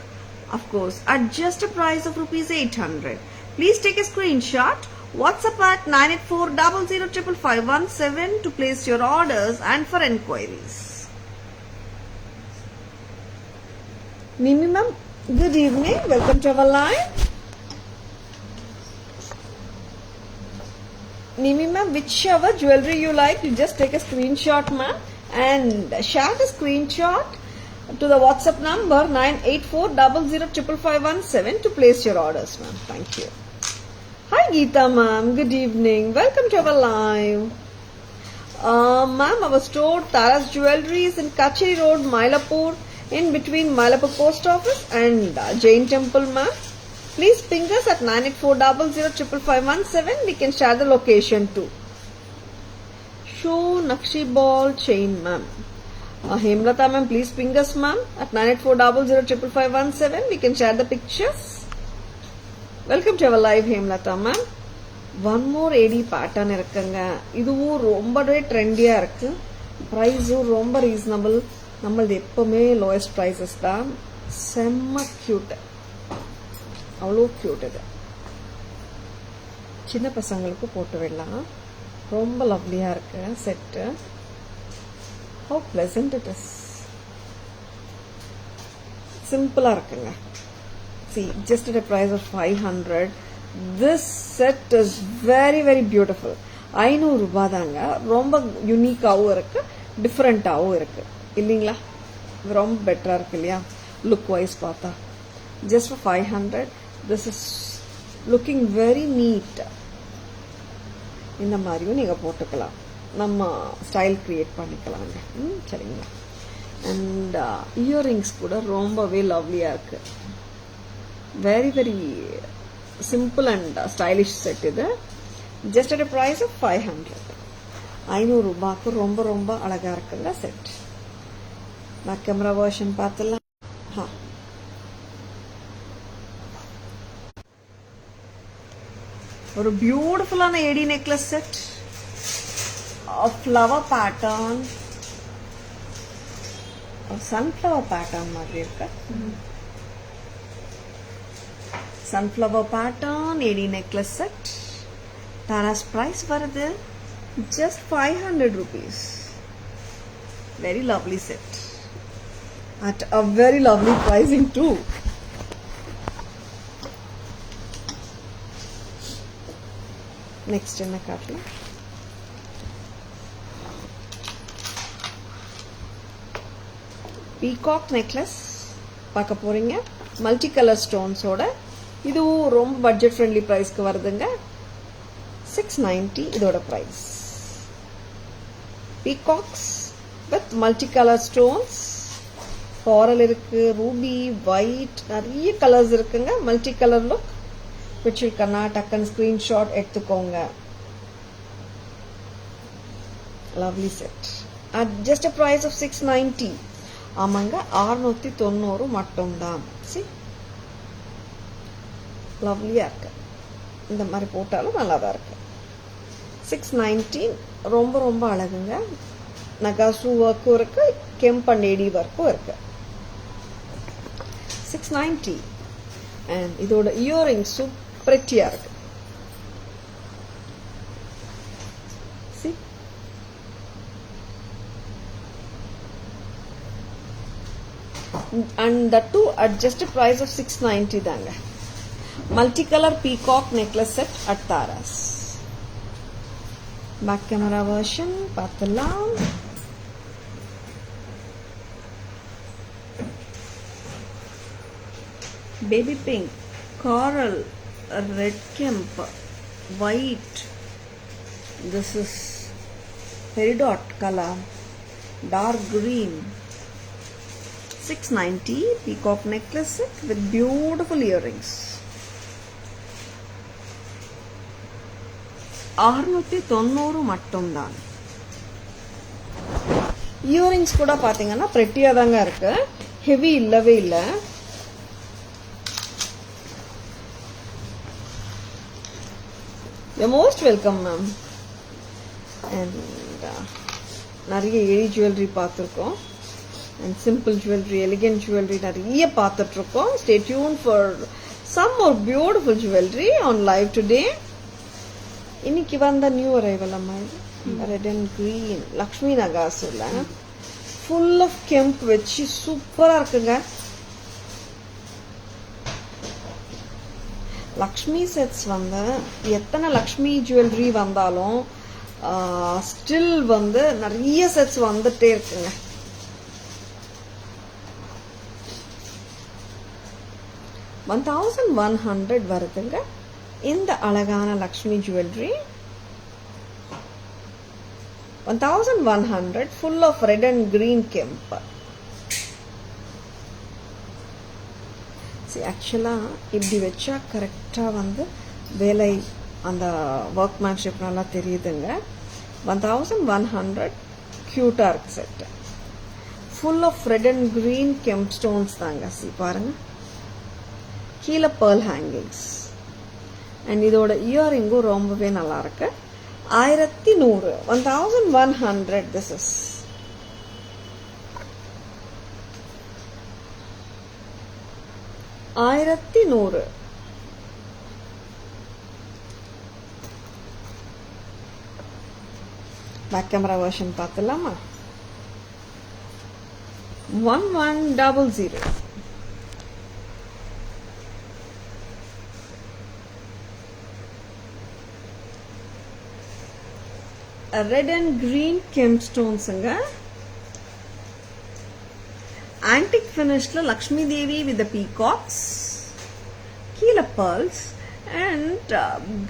of course, at just a price of rupees 800. Please take a screenshot. WhatsApp at 9840055517 to place your orders and for enquiries. Mimi ma'am, good evening. Welcome to our live. Nimi ma'am, whichever jewelry you like, you just take a screenshot ma'am and share the screenshot to the WhatsApp number 9840055517 to place your orders ma'am. Thank you. Hi Geeta ma'am, good evening. Welcome to our live. Ma'am, our store Taras Jewelry is in Kacheri Road, Mylapore, in between Mylapore Post Office and Jain Temple, ma'am. Please ping us at 9840055517. We can share the location too. Show Nakshi Ball Chain, ma'am. Hemlata ma'am, please ping us, ma'am, at 9840055517. We can share the pictures. Welcome to our live, Hemlata ma'am. One more AD pattern இருக்குங்க. இதுவும் ரொம்பவே ட்ரெண்டியா இருக்கு. பிரைஸும் ரொம்ப reasonable. நம்மளது எப்பவுமே lowest prices தான். செம்ம cute. அவ்வளோ கியூட் இது. சின்ன பசங்களுக்கு போட்டு விடலாம். ரொம்ப லவ்லியா இருக்கு set. How pleasant it is. சிம்பிளா இருக்குங்க. See, just at a price of 500. This set is very very beautiful. 500 ரூபாய் தாங்க. ரொம்ப யூனிக்காவும் இருக்கு, டிஃபரெண்டாவும் இருக்கு இல்லீங்களா? ரொம்ப பெட்டரா இருக்கு இல்லையா? லுக் வைஸ் பார்த்தா just for 500. This is looking very neat. இந்த மாதிரியும் நீங்க போட்டுக்கலாம். நம்ம ஸ்டைல் கிரியேட் பண்ணிக்கலாங்க. சரிங்களா? அண்ட் இயரிங்ஸ் கூட ரொம்பவே லவ்லியா இருக்கு. Very very simple and stylish set இது. Just at a price of 500. 500 ரூபாய்க்கு ரொம்ப ரொம்ப அழகா இருக்குங்க செட். பேக் கேமரா வெர்ஷன் பார்த்தலாம். ஒரு பியூட்டிஃபுல்லான AD necklace set. Flower pattern, sunflower pattern மாதிரி இருக்கு. Sunflower pattern AD necklace set. Tara's price varudhu just 500 rupees. Very lovely set at a very lovely pricing too. Next enna kaatla. Peacock necklace paaka poringa. Multicolor stones oda. இதுவும் ரொம்ப budget friendly பிரைஸ்க்கு வருதுங்க. 690 இதோட price. Peacocks with multi colour stones. ஃபாரல் இருக்கு, ruby, white, நிறைய colours இருக்குங்க. Multi colour look. பிடிச்சிருக்கனா டக்குன்னு ஸ்கிரீன்ஷாட் எடுத்துக்கோங்க. Lovely set at just a price of 690. ஆமாங்க, 690 மட்டும்தான். See, லவ்லியா இருக்கு. இந்த மாதிரி போட்டாலும் நல்லா தான் இருக்கு. 690 ரொம்ப ரொம்ப அழகுங்க. நகாசு ஒர்க்கும் இருக்கு, கெம்பன் ஏடி ஒர்க்கும் இருக்கு. 690. அண்ட் இதோட இயரிங் சூப்பரிட்டியா இருக்கு. See, and that too at just a price of 690 தாங்க. Multicolor peacock necklace set at Taras. Back camera version பார்த்தலாம். Baby pink, coral, red kemp, white. This is peridot color, dark green. 690 peacock necklace set with beautiful earrings. 690 மட்டும்தான். Earrings கூட பாத்தீங்கன்னா பிரெட்டியா தாங்க இருக்கு. Heavy இல்லவே இல்ல. You're most welcome, ma'am. And நிறைய ஏடி jewellery பார்த்துருக்கோம். And simple jewelry, elegant jewelry நிறைய பார்த்துட்டு இருக்கோம். Stay tuned for some more beautiful jewelry on live today. இன்னைக்கு வந்த நியூ அரைவல் அம்மா இது. ரெட் அண்ட் கிரீன் லக்ஷ்மி நகாசுல ஃபுல் ஆஃப் கெம்ப் வச்சு சூப்பரா இருக்குங்க. லக்ஷ்மி செட்ஸ் வந்து எத்தனை லக்ஷ்மி ஜுவல்லரி வந்தாலும் ஸ்டில் வந்து நிறைய செட்ஸ் வந்துட்டே இருக்குங்க. $1,100 வருதுங்க. இந்த அழகான Lakshmi jewellery 1100 full of red and green kemp. See, actually இப்படி வச்சா கரெக்டாக வந்து வேலை அந்த ஒர்க்மேன்ஷிப் நல்லா தெரியுதுங்க. 1100 க்யூட்டாக இருக்கு set. Full of red and green kemp stones தாங்க. சி பாருங்க, கீழே பேர்ல் ஹேங்கிங்ஸ். அண்ட் இதோட இயரிங்கும் ரொம்பவே நல்லா இருக்கு. 1100 1100 this is. ஆயிரத்தி பேக் கேமரா வெர்ஷன் பார்த்துலாமா? 1100. ரெட் அண்ட் கிரீன் கெம்ஸ்டோன்ஸுங்க. ஆன்டிக் ஃபினிஷ்ல லக்ஷ்மி தேவி வித் பீகாக்ஸ், கீழே pearls and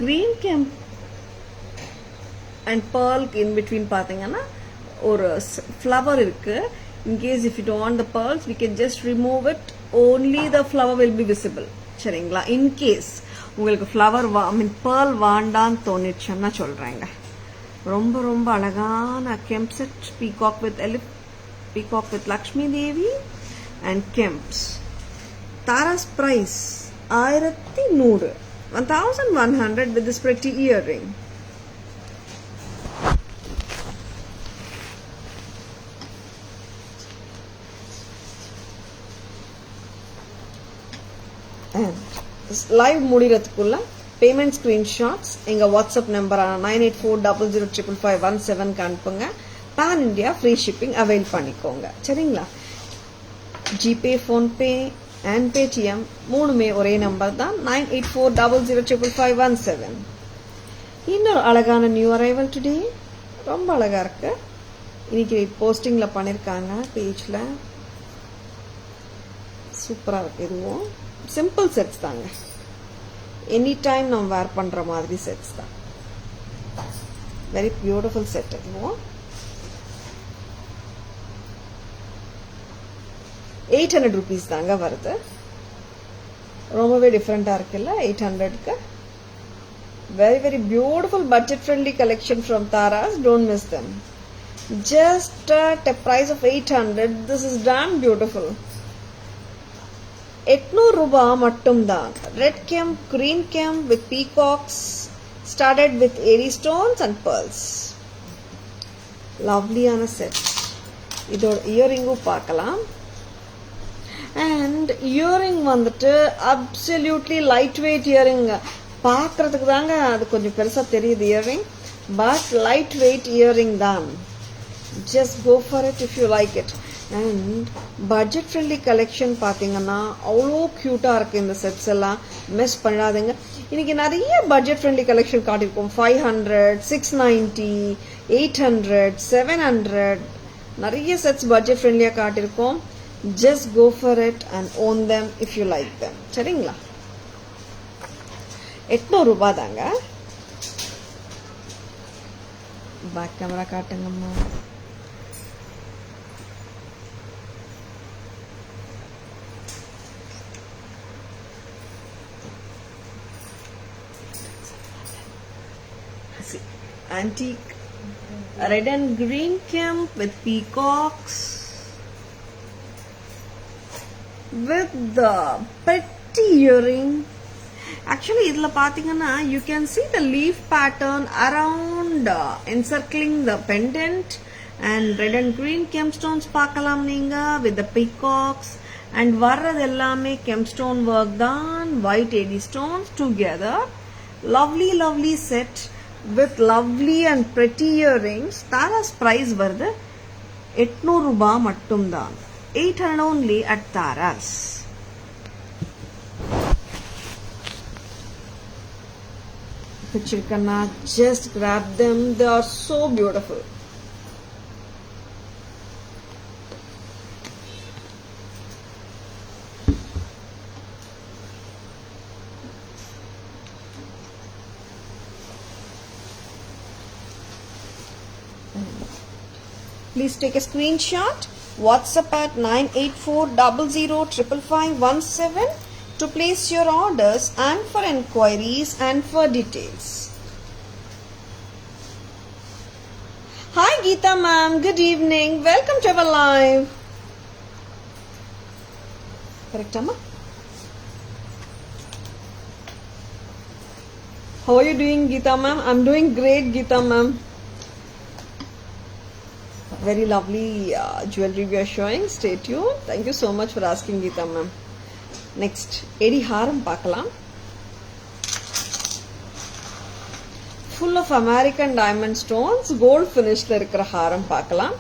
green kemp and pearl in between பார்த்தீங்கன்னா ஒரு ஃப்ளவர் இருக்கு. In case if you don't want the pearls, we can just remove it. Only the flower will be visible. சரிங்களா? In case உங்களுக்கு flower pearl வாண்டான்னு தோணிடுச்சுன்னா சொல்றேங்க. ரொம்ப ரொம்ப அழகான kemp set, peacock with Lakshmi Devi and kemps. Tara's price 1100 1100 with this pretty earring. And live முடிகிறதுக்குள்ள payment screenshots எங்கள் வாட்ஸ்அப் நம்பரான 9840055517 அனுப்புங்க. Pan India free shipping avail பண்ணிக்கோங்க. சரிங்களா? ஜிபே, ஃபோன்பே அண்ட் பேடிஎம் மூணுமே ஒரே நம்பர் தான். 9840055517. இன்னொரு அழகான நியூ அரைவல் டுடே. ரொம்ப அழகா இருக்கு. இன்னைக்கு போஸ்டிங்கில் பண்ணியிருக்காங்க பேஜில். சூப்பராக இருக்கு. இதுவும் சிம்பிள் செட்ஸ் தாங்க. எனி டைம் நம்ம வேர் பண்ற மாதிரி செட்ஸ் தான். Very beautiful set. இதுவும் 800 rupees தாங்க வருது. ரொம்பவே டிஃப்ரெண்டா இருக்குல்ல 800க்கு. Very very beautiful budget friendly collection from Tara's. Don't miss them. Just at a price of 800, this is damn beautiful. 800 ரூபாய் மட்டும்தான். Red kemp, green kemp with peacocks, started with AD stones and pearls. Lovely set. இதோட இயரிங்கும் பார்க்கலாம். And earring வந்துட்டு absolutely light weight earring. பார்க்கறதுக்கு தாங்க அது கொஞ்சம் பெருசா தெரியுது earring, but light weight earring தான். Just go for it if you like it. And budget friendly collection பார்த்தீங்கன்னா அவ்வளோ க்யூட்டாக இருக்குது இந்த செட்ஸ் எல்லாம். மிஸ் பண்ணாதீங்க. இன்னைக்கு நிறைய பட்ஜெட் ஃப்ரெண்ட்லி கலெக்ஷன் காட்டியிருக்கோம். 500, 690, 800, 700 நிறைய செட்ஸ் பட்ஜெட் ஃப்ரெண்ட்லியாக காட்டியிருக்கோம். Just go for it and own them if you like them. சரிங்களா? 800 ரூபாய் தாங்க. பேக் கேமரா காட்டுங்கம்மா. Antique red and green kemp with peacocks with the pretty earring. Actually idla pathina you can see the leaf pattern around encircling the pendant, and red and green kemp stones paakalam neenga with the peacocks, and varradhu ellame kemp stone work dhaan, white AD stones together. Lovely set with lovely and pretty earrings. Tara's price வருது 800 ரூபாய் மட்டும்தான். 800 only at Tara's. பிடிச்சிருக்கனா just grab them. They are so beautiful. Please take a screenshot. WhatsApp at 984005517 to place your orders and for enquiries and for details. Hi Geeta ma'am, good evening. Welcome to our live. Correct, Amma? How are you doing, Geeta ma'am? I'm doing great, Geeta ma'am. Very lovely jewelry we are showing. Stay tuned. Thank you so much for asking, Geeta ma'am. Next, Edi Haram paakalam. Full of American diamond stones, gold finish la irukra haram paakalam.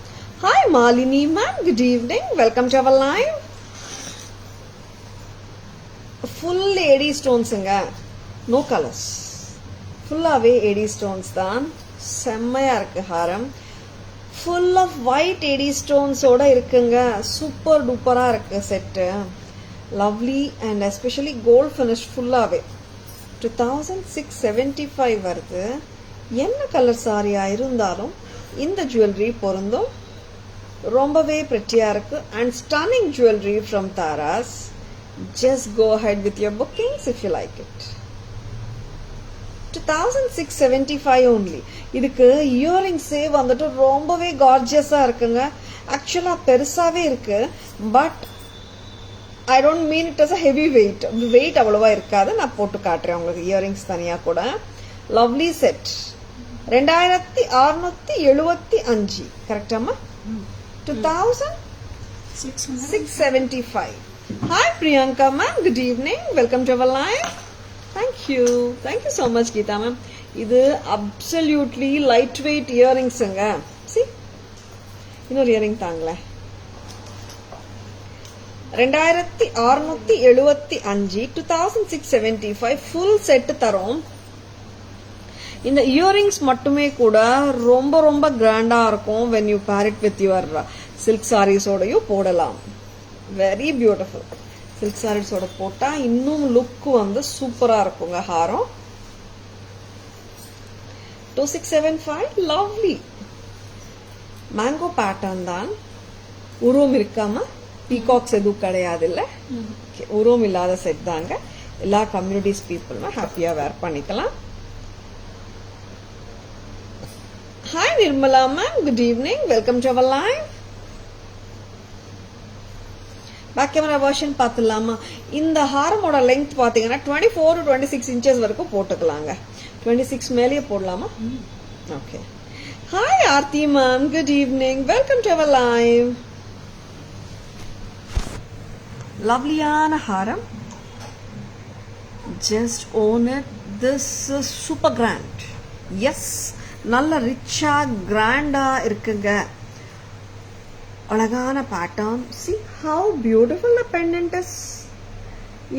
Hi Malini ma'am, good evening. Welcome to our live. Full AD stones inga. No colors. Full away AD stones dhaan. Semmaya irukku haram. Full of white AD stones oda irukkunga. Super duper ah irukku set. Lovely and especially gold finish full away. 2675 வருது. என்ன colour சாரியா இருந்தாலும் இந்த jewellery பொருந்தும். ரொம்பவே pretty-ஆ இருக்கு and stunning jewelry from Taras. Just go ahead with your bookings if you like it. 2675 only. இதுக்கு இயரிங்ஸே வந்துட்டு ரொம்பவே கார்ஜியஸா இருக்குங்க. ஆக்சுவலா பெருசாவே இருக்கு. But I don't mean it as a heavy weight. Weight அவ்வளவா இருக்காது. நான் போட்டு காட்டுறேன் உங்களுக்கு இயரிங்ஸ் தனியா கூட. Lovely set. 2675. கரெக்ட் அம்மா? 2675. Hi Priyanka ma'am, good evening. Welcome to our live. Thank you. Thank you so much Geeta ma'am. இது absolutely lightweight earringsங்க. See? இன்னொரு இயரிங் தாங்களே. 2675 2675 ஃபுல் செட் தரோம். இந்த இயரிங்ஸ் மட்டுமே கூட ரொம்ப ரொம்ப கிராண்டா இருக்கும். when you pair it with your silk sarees ஓடயும் போடலாம். Very beautiful. சில்க் சாரீஸோட போட்டா இன்னும் லுக் வந்து சூப்பரா இருக்குங்க ஹாரம். 2675 லவ்லி மேங்கோ பேட்டர்ன் தான். உருவம் இருக்காம பீகாக்ஸ் எதுவும் கிடையாது இல்ல. உருவம் இல்லாத செட் தாங்க. எல்லா கம்யூனிட்டிஸ் பீப்புளுமே ஹாப்பியா வேர் பண்ணிக்கலாம். Hi Nirmala ma'am, good evening. Welcome to our live. Back camera version பார்த்துலாமா? இந்த ஹாரமோட லெங்த் பாத்தீங்கன்னா 24 to 26 inches வரைக்கும் போட்டுக்கலாங்க. 26 மேலேயே போடலாமா? Okay. Hi Aarthi ma'am, good evening. Welcome to our live. லவ்லியான haram. Just own it. This is super grand. Yes, நல்ல ரிச்சா கிராண்டா இருக்குங்க. அழகான pattern. see how beautiful the pendant is.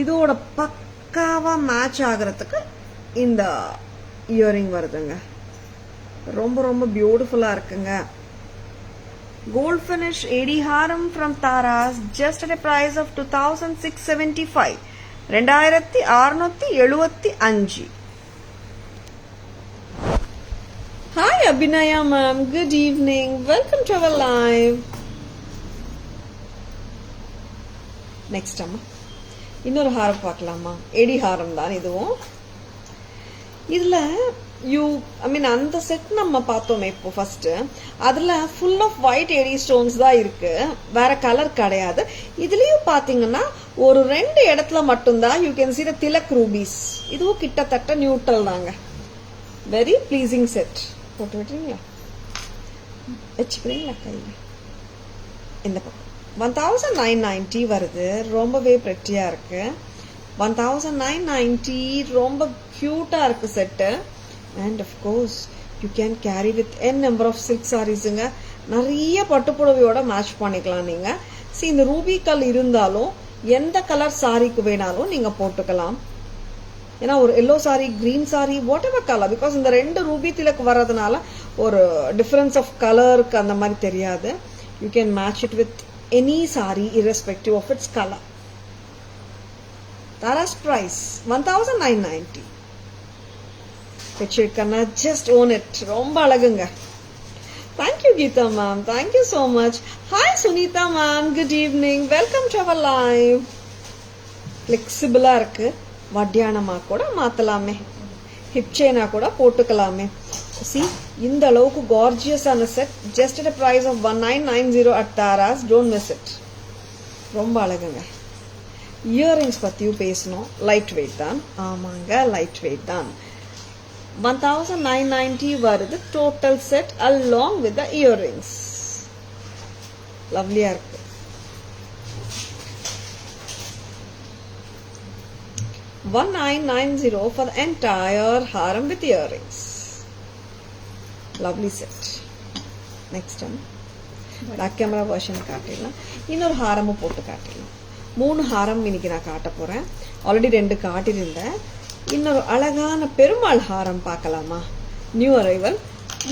இதோட பக்காவா மேட்ச் ஆகிறதுக்கு இந்த இயரிங் வருதுங்க. ரொம்ப ரொம்ப பியூட்டிஃபுல்லா இருக்குங்க. Gold finish AD haram from Taras just at a price of 2675. 2675. Hi Abhinaya ma'am, good evening. Welcome to our live. Next அம்மா இன்னொரு ஹாரம் பார்க்கலாமா? ஏடி ஹாரம் தான் இதுவும். இதுல அந்த செட் நம்ம பார்த்தோமே இப்போ ஃபர்ஸ்ட். அதுல full of white AD stones தான் இருக்கு. வேற கலர் கிடையாது. இதுலயும் பாத்தீங்கன்னா ஒரு 2 இடத்துல மட்டும்தான் you can see the Tilak rupees. இதுவும் கிட்டத்தட்ட நியூட்ரல் தாங்க. Very pleasing set. போட்டு விட்டுறீங்களா? வச்சுக்கிறீங்களா கையில? இந்த பக்கம் 1990 வருது. ரொம்பவே பிரெட்டியா இருக்கு. 1990 ரொம்ப கியூட்டா இருக்கு set. And of course you can carry with n number of silk சாரீஸுங்க. நிறைய பட்டுப்புடவையோட மேட்ச் பண்ணிக்கலாம் நீங்க. see இந்த ரூபி கல் இருந்தாலும் எந்த கலர் சாரிக்கு வேணாலும் நீங்க போட்டுக்கலாம். ஏன்னா ஒரு yellow sorry, green sorry, what ever colour. Because இந்த 2 ரூபி திலக் வர்றதுனால ஒரு டிஃபரன்ஸ் ஆஃப் கலருக்கு அந்த மாதிரி தெரியாது. You can match it with any saree irrespective of its color. Tara's price 1990. வச்சிருக்கேன்னா just own it. ரொம்ப அழகுங்க. Thank you, Geeta ma'am. Thank you so much. Hi, Sunita ma'am. Good evening. Welcome to our live. Flexible இருக்கு, மத்தியானமா கூட மாத்தலாமே, hip செயினா கூட போட்டுக்கலாமே. See, இந்த அளவுக்கு gorgeous ஆன set just at a price of 1990 at Tara's. Don't miss it. ரொம்ப அழகுங்க. Earrings பத்தியும் பேசணும். லைட் வெயிட் தான். ஆமாங்க, லைட் வெயிட் தான். 1990 வருது total set along with the earrings. லவ்லியா இருக்கு. $1990 for the entire harem with earrings. Lovely set. Next time back camera version காட்டிடலாம். இன்னொரு ஹாரமும் போட்டு காட்டிடலாம். 3 ஹாரம் இன்னைக்கு நான் காட்ட போறேன். ஆல்ரெடி 2 காட்டியிருந்தேன். இன்னொரு அழகான பெருமாள் ஹாரம் பார்க்கலாமா? New arrival.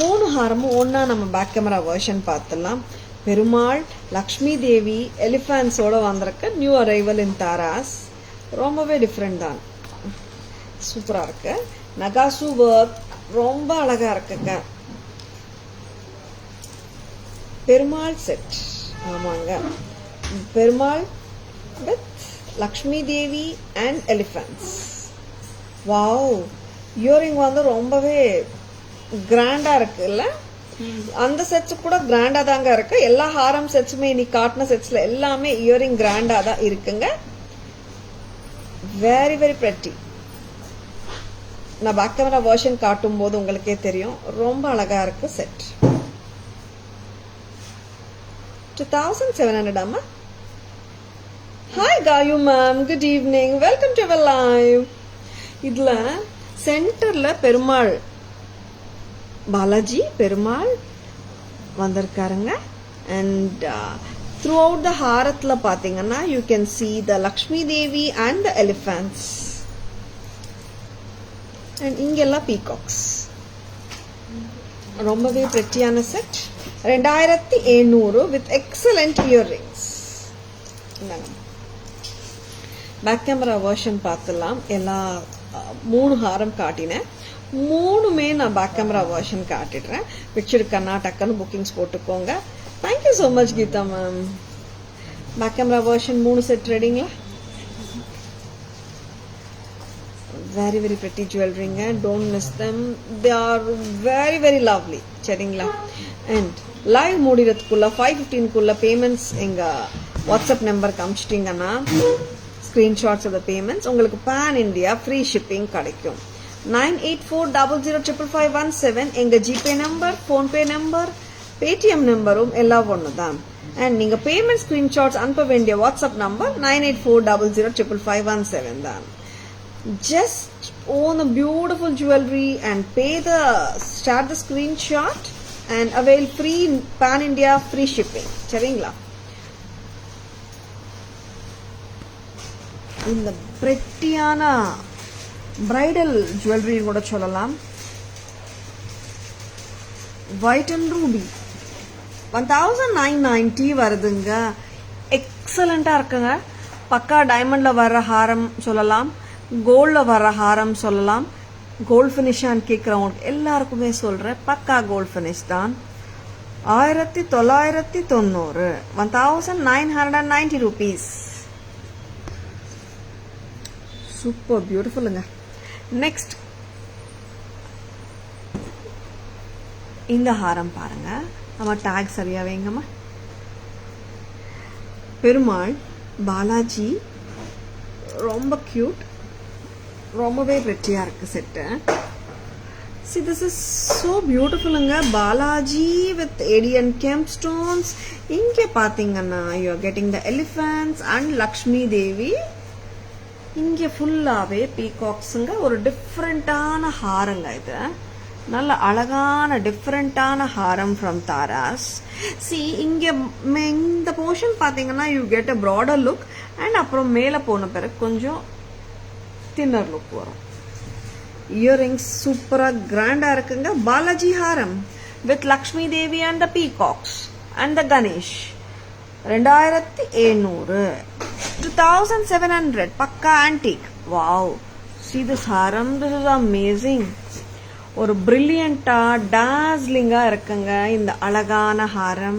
3 ஹாரமும் ஒன்னா நம்ம பேக் கேமரா வெர்ஷன் பார்த்துடலாம். பெருமாள், லக்ஷ்மி தேவி, எலிஃபண்ட்ஸோட வந்திருக்க நியூ அரைவல் இன் தாராஸ். ரொம்பவே டிஃப்ரெண்ட் தான். சூப்பரா இருக்கு. நகாசு ஒர்க் ரொம்ப அழகா இருக்குங்க. பெருமாள் செட். ஆமாங்க, Perumal with Lakshmi Devi and elephants. Wow, earring வந்து ரொம்பவே கிராண்டா இருக்கு இல்ல? அந்த செட்ஸ் கூட கிராண்டா தாங்க இருக்கு. எல்லா ஹாரம் செட்ஸுமே இன்னைக்கு காட்டின செட்ஸ்ல எல்லாமே இயரிங் கிராண்டா தான் இருக்குங்க. Very very pretty. நான் பேக் கேமரா வெர்ஷன் காட்டும் போது உங்களுக்கே தெரியும், ரொம்ப அழகா இருக்கு செட். 2700 அம்மா. Hi Gayu ma'am, good evening, welcome to our live. இதுல சென்டர்ல பெருமாள், பாலாஜி பெருமாள் வந்திருக்காருங்க. அண்ட் த்ரூ அவுட் த ஹாரத்துல பாத்தீங்கன்னா you can see the Lakshmi Devi and the elephants. And இங்கெல்லாம் பீகாக்ஸ். ரொம்பவே பிரெட்டியான set. 2700 with excellent earrings. Back camera version பார்த்துலாம். எல்லா 3 ஹாரம் காட்டினேன். 3மே நான் பேக் கேமரா வெர்ஷன் காட்டிடுறேன். வச்சிருக்கேன்னா டக்குன்னு புக்கிங்ஸ் போட்டுக்கோங்க. Thank you so much Geetha ma'am. Back camera version 3 set ரெடிங்களா? very very pretty jewelry nga, don't miss them, they are very very lovely. சரிங்களா? and live முடிறதுக்குள்ள 5:15 குள்ள payments எங்க வாட்ஸ்அப் நம்பருக்கு அனுப்பிச்சிட்டீங்கன்னா screenshots of the payments உங்களுக்கு pan India free shipping கிடைக்கும். 9840055517 எங்க GPay number, PhonePe number, Paytm நம்பரும் எல்லாம் ஒண்ணுதான். and நீங்க பேமெண்ட் ஸ்கிரீன்ஷாட்ஸ் அனுப்ப வேண்டிய வாட்ஸ்அப் நம்பர் 9840055517 தான். Just own a beautiful jewelry and start the screenshot and avail free pan India free shipping. சரிங்களா? இந்த பிரெட்டியான பிரைடல் ஜுவல்லரி கூட சொல்லலாம். ஒயிட் அண்ட் ரூபி 1990 வருதுங்க. எக்ஸலண்டா இருக்குங்க. பக்கா டைமண்ட்ல வர்ற ஹாரம் சொல்லலாம், கோல்ட்ல வர்ற ஹாரம் சொல்லலாம். கோல்ட் ஃபினிஷான்னு கேட்குறவங்களுக்கு எல்லாருக்குமே சொல்றேன், பக்கா கோல்ட் ஃபினிஷ் தான். 1990 1990 rupees. சூப்பர் பியூட்டிஃபுல்லுங்க. நெக்ஸ்ட் இந்த ஹாரம் பாருங்க. நம்ம டேக் சரியா வைங்கம்மா. பெருமாள், பாலாஜி, ரொம்ப கியூட், ரொம்பவே பிரெட்டியா இருக்கு set. See, this is so beautiful ங்க. Balaji with ADN gemstones. இங்க பாத்தீங்கன்னா you are getting the elephants and Lakshmi Devi. இங்க ஃபுல்லாவே பீகாக்ஸ்ங்க. ஒரு டிஃப்ரெண்டான ஹாரங்க இது. நல்ல அழகான டிஃப்ரெண்டான ஹாரம் ஃப்ரம் தாராஸ். See, இங்க இந்த போர்ஷன் பாத்தீங்கன்னா you get a broader look and அப்புறம் மேல போன பிறகு கொஞ்சம் thinner look வரும். இயரிங்ஸ் சூப்பரா கிராண்டா இருக்குங்க. பாலாஜி ஹாரம் with Lakshmi Devi and the peacocks and the Ganesh. 2700 2700 பக்கா antique. Wow, see this haram, this is amazing. ஒரு பிரில்லியண்டா டாஸ்லிங்கா இருக்குங்க இந்த அழகான ஹாரம்.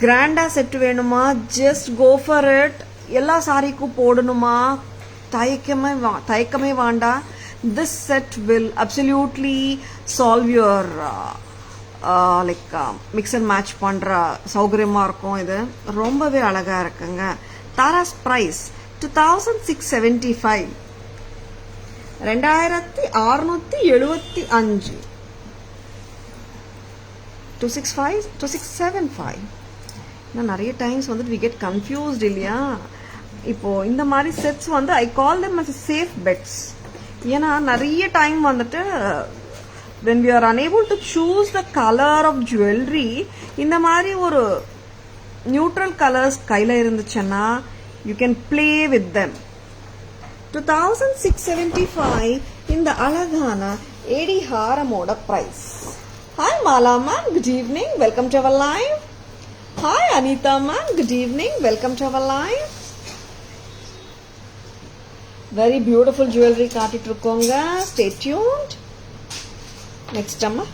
கிராண்டா செட் வேணுமா, ஜஸ்ட் கோ ஃபார் இட். எல்லா சாரிக்கும் போடணுமா, தயக்கமே வேண்டாம். This set will absolutely solve your like mix and match பண்ற சௌகரியமா இருக்கும். இது ரொம்பவே அழகா இருக்குங்க. தாராஸ் பிரைஸ் 2675, 2675, 2675. நிறைய டைம்ஸ் வந்துட்டு வி கெட் கன்ஃபியூஸ்ட் இல்லையா. இப்போ இந்த மாதிரி செட்ஸ் வந்து I call them as safe bets. ஏன்னா நிறைய டைம் வந்துட்டு when we are unable to choose the color of jewelry, இந்த மாதிரி ஒரு நியூட்ரல் கலர்ஸ் கையில இருந்துச்சுன்னா you can play with them. 2675 இந்த அழகான ஏடி ஹாரமோட price. Hi Mala ma'am, good evening, welcome to our live. Hi Anitha ma'am, good evening, welcome to our live. Very beautiful jewellery காட்டிட்டு இருக்கோங்க. Stay tuned. நெக்ஸ்ட் அம்மா,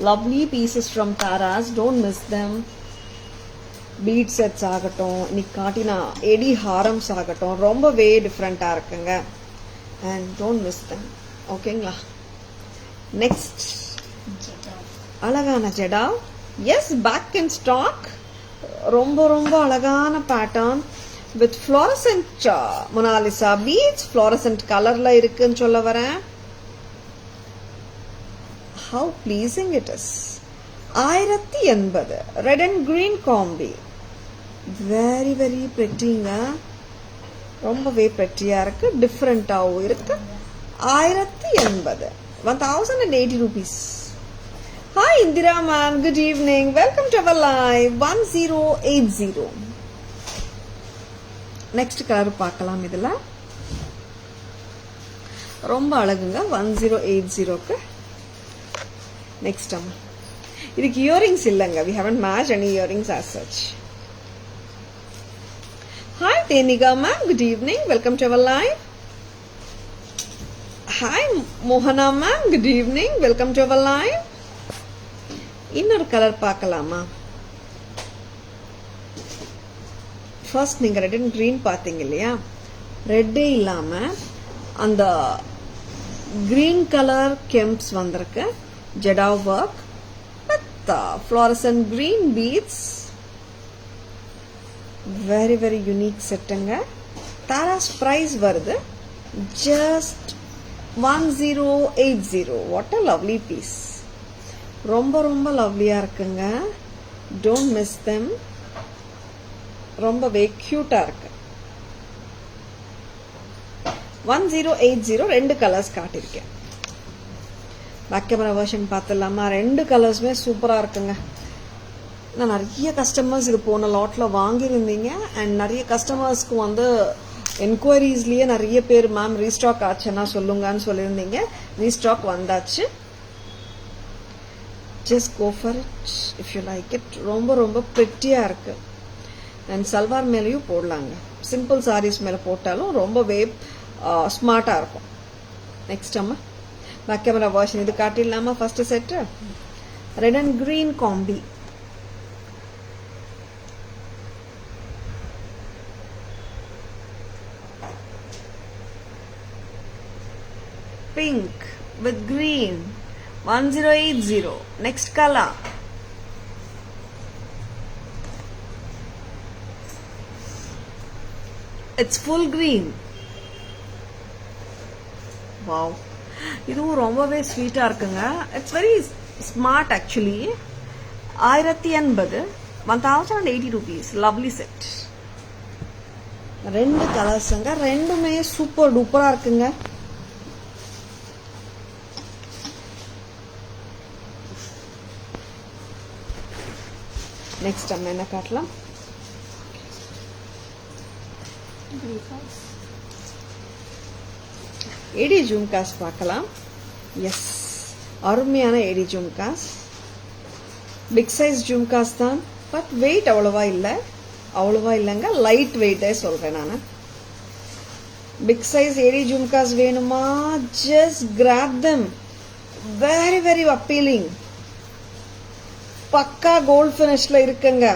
lovely pieces from Taras, don't miss them. Bead sets ஆகட்டும், இன்னைக்கு காட்டின eddy harams ஆகட்டும், ரொம்பவே டிஃப்ரெண்டா இருக்குங்க. and don't miss them. ஓகேங்களா. நெக்ஸ்ட் அழகான jada. Yes, back in stock. ரொம்ப ரொம்ப அழகான pattern with fluorescent Mona Lisa beads. Fluorescent கலர்ல இருக்குன்னு சொல்ல வரேன். how pleasing it is. 1080 red and green combi. very very prettyங்க. ரொம்பவே prettyயா இருக்கு, டிஃபரெண்டாவும் இருக்கு. 1080, 1080 rupees. Hi Indira ma'am, good evening, welcome to our live. 1080. Next colour பார்க்கலாம். இதுல ரொம்ப அழகுங்க. 1080க்கு நெக்ஸ்ட் அம்மா. இதுக்கு இயரிங்ஸ் இல்லைங்க. we haven't matched any earrings as such. Hi Tenika ma'am, good evening, welcome to our live. Hi Mohana ma'am, good evening, welcome to our live. இன்னொரு colour பார்க்கலாமா? First நீங்க ரெட் அண்ட் கிரீன் பார்த்தீங்க இல்லையா, ரெட்டே இல்லாம அந்த green colour kemps வந்திருக்கு. ஜெடா work with fluorescent green beads. Very very unique செட்டுங்க. தாராஸ் பிரைஸ் வருது just 1080. What a lovely piece. ரொம்ப ரொம்ப லவ்லியா இருக்குங்க. Don't miss them. ரொம்பவே கியூட்டா இருக்கு. 1080 ரெண்டு கலர்ஸ் காட்டிருக்கேன். பேக் கேமரா வெர்ஷன் பார்த்துடலாமா? ரெண்டு கலர்ஸுமே சூப்பரா இருக்குங்க. நான் நிறைய கஸ்டமர்ஸ் இது போன லாட்ல வாங்கியிருந்தீங்க. அண்ட் நிறைய கஸ்டமர்ஸ்க்கு வந்து என்கொயரிஸ்லயே நிறைய பேர் மேம் ரீஸ்டாக் ஆச்சுன்னா சொல்லுங்கன்னு சொல்லியிருந்தீங்க. ரீஸ்டாக் வந்தாச்சு. Just go for it if you like it. ரொம்ப ரொம்ப பிரிட்டியா இருக்கு. அண்ட் சல்வார் மேலேயும் போடலாங்க. சிம்பிள் சாரீஸ் மேலே போட்டாலும் ரொம்பவே ஸ்மார்ட்டா இருக்கும். நெக்ஸ்ட் அம்மா, பேக் கேமரா வெர்ஷன் இது காட்டிடலாமா? First set red and green combi. Pink with green. 1080. Next color. It's full green. Wow. இதுவும் ரொம்பவே ஸ்வீட்டா இருக்குங்க. It's very smart actually. 1080, 1080 rupees. Lovely set. ரெண்டு கலர்ஸ்ங்க. ரெண்டுமே சூப்பர் டூப்பரா இருக்குங்க. நெக்ஸ்ட் நம்ம என்ன காட்டலாம்? ஏடி ஜும்காஸ் பார்க்கலாம். எஸ், அருமையான AD jhumkas. Big size jhumkas தான். பட் வெயிட் அவ்வளவா இல்லைங்க. லைட் வெயிட்டே சொல்றேன் நான். Big size AD jhumkas venuma, just grab them. Very very appealing. Pakka gold finish la irukanga.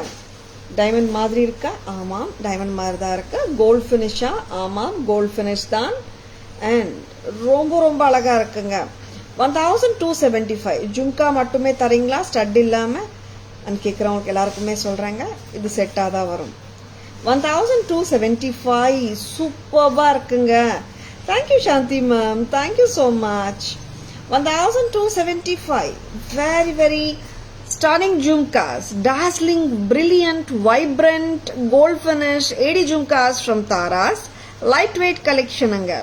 Diamond மாதிரி இருக்கா? ஆமாம், diamond மாதிரி தான் இருக்கு. Gold finish ஆமாம், gold finish தான். And ரொம்ப ரொம்ப அழகா இருக்குங்க. 1275 ஜும்கா மட்டுமே தரீங்களா, ஸ்டட் இல்லாம? கேட்குறவங்களுக்கு எல்லாருக்குமே சொல்றாங்க, இது செட்டாக தான் வரும். 1275 சூப்பர்பா இருக்குங்க. Thank you Shanti ma'am, thank you so much. 1275 very very stunning jhumkas, dazzling, brilliant, vibrant, gold finish AD jhumkas from Taras. Lightweight collection anga.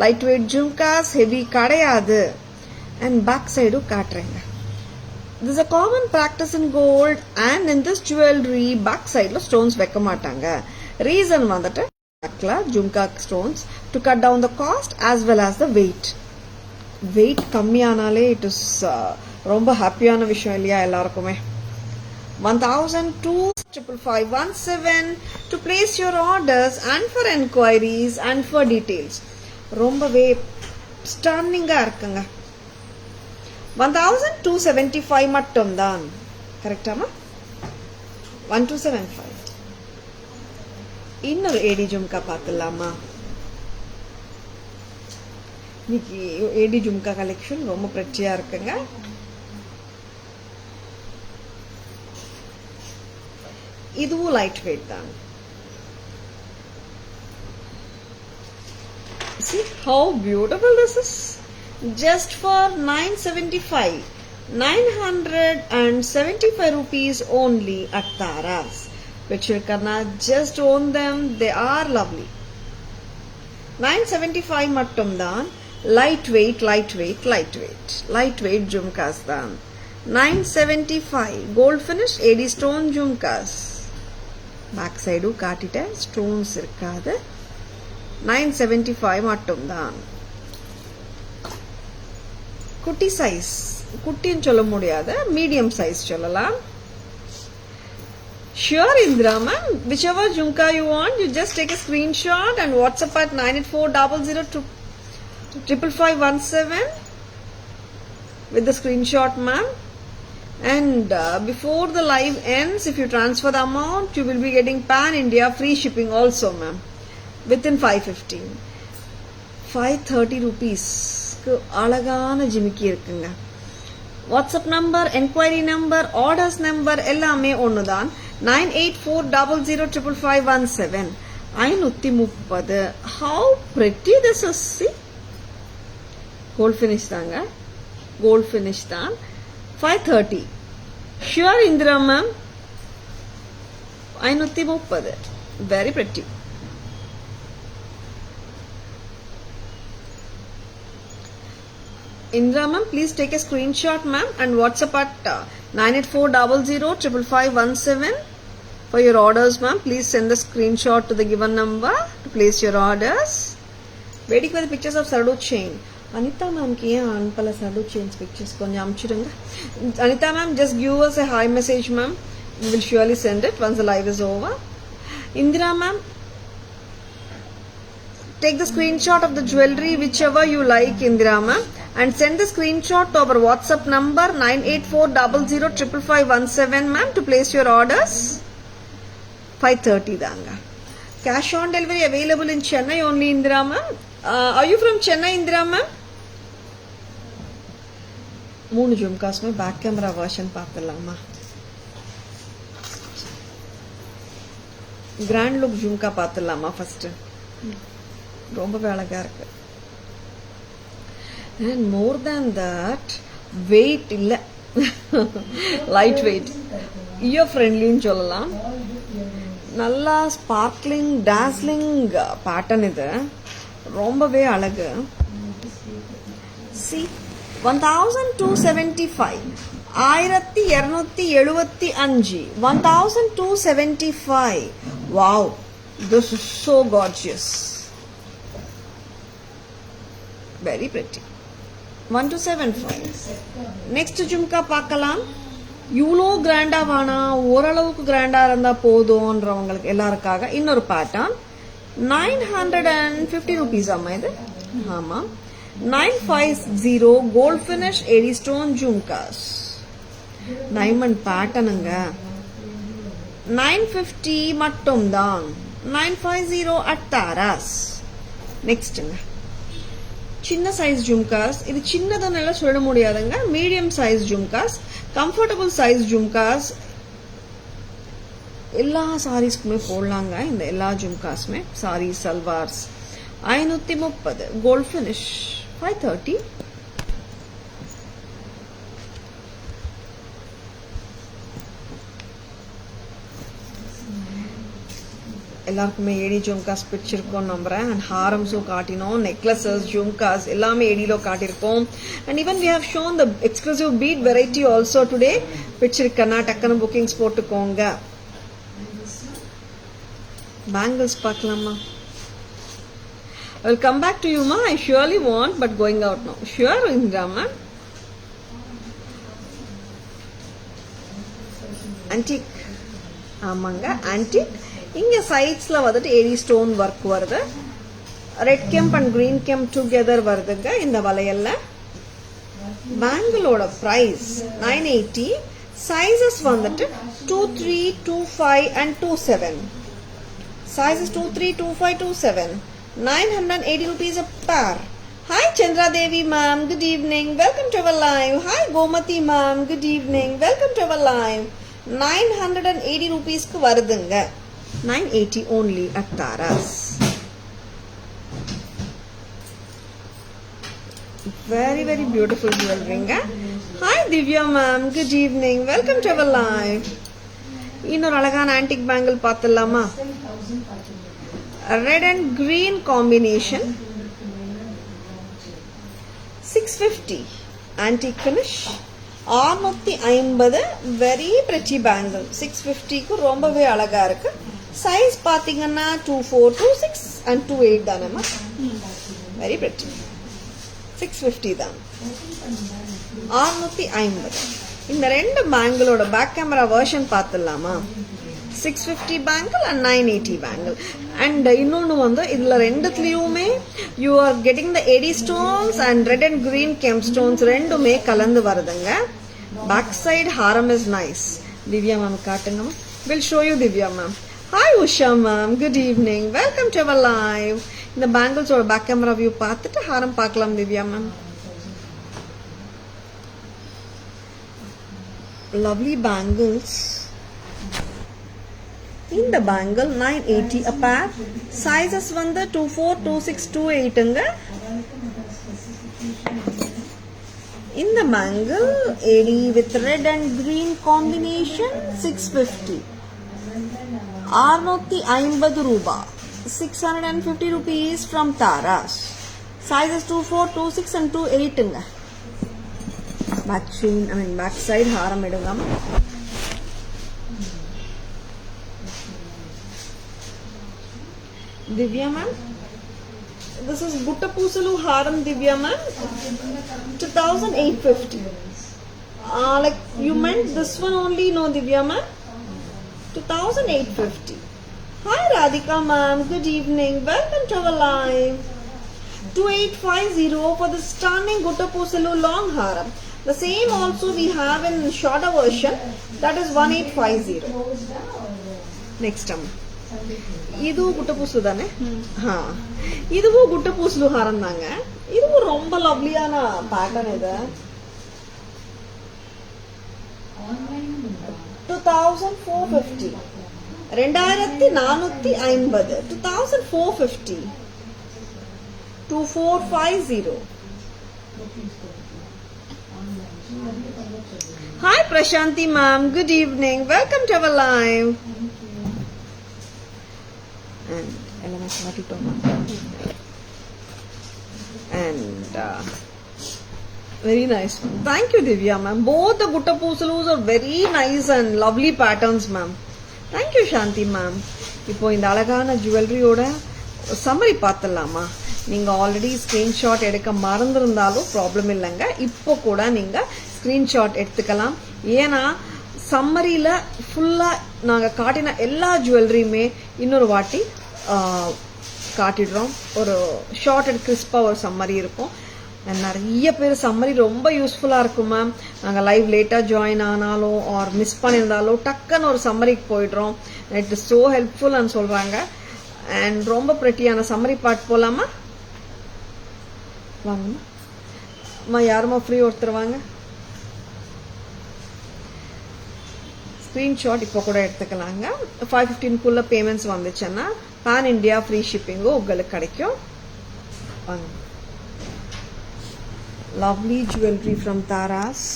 Lightweight jhumkas, heavy kadayadu. And back side காட்டுறேங்க. This is a common practice in gold and in this jewelry back side la stones வைக்க மாட்டாங்க. Reason வந்துட்டு backல jhumka stones to cut down the cost as well as the weight. Weight கம்மியானாலே it is ரொம்ப ஹாப்பியான விஷயம் இல்லையா எல்லாருக்குமே. 1002-55517 to place your orders and for enquiries and for details. ரொம்பவே ஸ்டன்னிங்கா இருக்குங்க. 1275 மட்டும் தான். கரெக்டாமா? 1275. இன்னொரு ஏடி ஜும்கா பார்த்துலாமா? இன்னைக்கு ஏடி ஜும்கா கலெக்ஷன் ரொம்ப பிரச்சியா இருக்குங்க. இதுவும் லைட் வெயிட் தான். See how beautiful this is. Just for 975, 975 rupees only at Taras. Vichirkarna, just own them. They are lovely. 975 mattum dhan. Lightweight, lightweight, lightweight. Lightweight jhumkas dhan. 975 gold finish AD stone jhumkas. Back side u kaatita stones irukadhu. 975 mattum dhan. குட்டி size, குட்டின்னு சொல்ல முடியாத medium size சொல்லலாம். Sure Indra ma'am, whichever jhumka you want, you just take a screenshot and WhatsApp at 9840055517 with the screenshot ma'am. And before the live ends, if you transfer the amount, you will be getting Pan India free shipping also ma'am within 515. 530 rupees. அழகான ஜிமிக்கி இருக்குங்க. WhatsApp number, enquiry number, orders number எல்லாமே ஒண்ணுதான். 9840055517. 530. How pretty this is. See? Gold finish தாங்க. Gold finish தான். 530. Sure Indra ma'am. 530. Very pretty. Indra ma'am, please take a screenshot ma'am and WhatsApp at 9840055517 for your orders ma'am. Please send the screenshot to the given number to place your orders. Waiting for the pictures of Sardu chain. Anita ma'am ki anpala Sardu chains pictures konjam amchirunga. Anita ma'am, just give us a hi message ma'am. We will surely send it once the live is over. Indra ma'am, take the screenshot of the jewelry whichever you like Indra ma'am and send the screenshot to our WhatsApp number 9840055517 ma'am to place your orders. 530 danga. Cash on delivery available in Chennai only Indra ma'am. Are you from Chennai Indra ma'am? 3 jhumkas mein back camera version paathalama. Grand look jhumka paathalama first. ரொம்பவே அழகா இருக்கு. And more than that, weight இல்ல, light weight, ear friendly ன்னு சொல்லலாம். நல்லா sparkling dazzling pattern இது, ரொம்பவே அழகு. See, 1275, 1275, 1275. Wow, this is so gorgeous. Very pretty. 1275. Next jhumka பார்க்கலாம். இவ்வளோ கிராண்டா வேணா, ஓரளவுக்கு கிராண்டா இருந்தா போதும்ன்றவங்களுக்கு எல்லாருக்காக இன்னொரு pattern. 950 rupees amma idu. Ama 950 gold finish Eddystone jhumkas. Diamond pattern anga 950 mattum dhaan. 950 at Taras. Next chinna size jhumkas. Idu chinnadannella solla mudiyadanga. Medium size jhumkas, comfortable size jhumkas. எல்லா சாரீஸ்க்குமே போடலாங்க. இந்த எல்லா ஜும்காஸ்மே சாரீ சல்வார்ஸ் 530 கோல்ட் ஃபினிஷ் 530. எல்லாருக்குமே ஏடி ஜும்காஸ் பிடிச்சிருக்கோம் நம்புறேன். And ஹாரம்ஸும் காட்டினோம், necklaces jhumkas எல்லாமே ஏடியில காட்டியிருக்கோம். And even we have shown the exclusive bead variety also today. பிடிச்சிருக்கனா டக்குன்னு புக்கிங்ஸ் போட்டுக்கோங்க. Bangles பார்க்கலாமா? I will come back to you ma. I surely want, but going out now. Sure Indra ma. Antique. ஆமாங்க antique. இங்க சைட்ஸ்ல வந்துட்டு ஏடி stone work வருது. Red கெம்ப் and green கெம்ப் together வருதுங்க இந்த வளையல்ல. பேங்கிளோட பிரைஸ் 980. சைஸஸ் வந்துட்டு 23, 25 and 27. Sizes 23, 25, 27. 980 rupees a pair. Hi Chandra Devi ma'am, good evening. Welcome to our live. Hi Gomati ma'am, good evening. Welcome to our live. 980 rupees ku varudunga. 980 only at Taras. Very very beautiful jewelry. Hi Divya ma'am, good evening. Welcome to our live. இன்னொரு அழகான antique bangle பார்த்துடலாமா? Red and green combination 650 antique finish 650. Very pretty bangle. 650க்கு ரொம்பவே அழகா இருக்கு. Size பாத்தீங்கன்னா 24, 26 and 28 தானேமா? Very pretty. 650 தான். 650. இந்த ரெண்டு பேங்கிளோட பேக் கேமரா வெர்ஷன் பார்த்துடலாமா? 650 பேங்கிள் அண்ட் 980 பேங்கிள். அண்ட் இன்னொன்று வந்து இதுல ரெண்டுத்துலயுமே you are getting the AD stones and red and green gem stones ரெண்டுமே கலந்து வருதுங்க. Back side haram is nice. Divya ma'am காட்டுங்க. Will show you Divya ma'am. Hi Usha ma'am, good evening. Welcome to our live. இந்த பேங்கிள்ஸோட பேக் கேமரா வியூ பார்த்துட்டு ஹாரம் பார்க்கலாம் Divya ma'am. Lovely bangles. In the bangle 980 a pair. Sizes வந்து 24, 26, 28ங்க. In the bangle AD with red and green combination 650. 650 ரூபாய். 650 rupees from Taras. Sizes 24, 26 and 28ங்க. Back chain, back side haram edunga. Divya ma'am, this is Buttapusalu haram Divya ma'am, 2850. Like you meant this one only, no Divya ma'am? 2850. Hi Radhika ma'am, good evening. Welcome to our live. 2850 for the stunning Buttapusalu long haram. The same also we have in shorter version, that is 1850. Next time. இது குட்டப்பூசு தானே? இதுவும் குட்டப்பூசு ஹாரம் தாங்க. இதுவும் ரொம்ப லவ்லியான pattern. இது 2450. 2450. 2450. 2450. Hi Prashanti ma'am, good evening. Welcome to our live. And very nice. Thank you Divya ma'am. Both the Buttapusalus are very nice and lovely patterns ma'am. Thank you Shanti ma'am. இப்போ இந்த அழகான ஜுவல்லரியோட summary பார்த்தலாமா? நீங்க already screenshot எடுக்க மறந்துருந்தாலும் problem இல்லைங்க. இப்போ கூட நீங்க screenshot எடுத்துக்கலாம். ஏன்னா சம்மரியில் ஃபுல்லாக நாங்கள் காட்டின எல்லா ஜுவல்லரியுமே இன்னொரு வாட்டி காட்டிடுறோம். ஒரு ஷார்ட் அண்ட் கிறிஸ்பாக ஒரு சம்மரி இருக்கும். நிறைய பேர் சம்மரி ரொம்ப யூஸ்ஃபுல்லாக இருக்கும் மேம். நாங்கள் லைவ் லேட்டாக ஜாயின் ஆனாலும் ஆர் மிஸ் பண்ணியிருந்தாலும் டக்குன்னு ஒரு சம்மரிக்கு போயிடுறோம். இட் இஸ் ஸோ ஹெல்ப்ஃபுல்னு சொல்கிறாங்க. அண்ட் ரொம்ப ப்ரெட்டியான சம்மரி பார்ட் போகலாமா? வாங்கம்மா அம்மா, யாருமா ஃப்ரீ ஒருத்தர் வாங்க. ஸ்க்ரீன்ஷாட் இப்போ கூட எடுத்துக்கலாங்க. 5:15 பேமெண்ட்ஸ் வந்துச்சுன்னா பேன் இண்டியா ஃப்ரீ ஷிப்பிங்கும் உங்களுக்கு கிடைக்கும். வாங்க. Lovely jewellery from Tara's.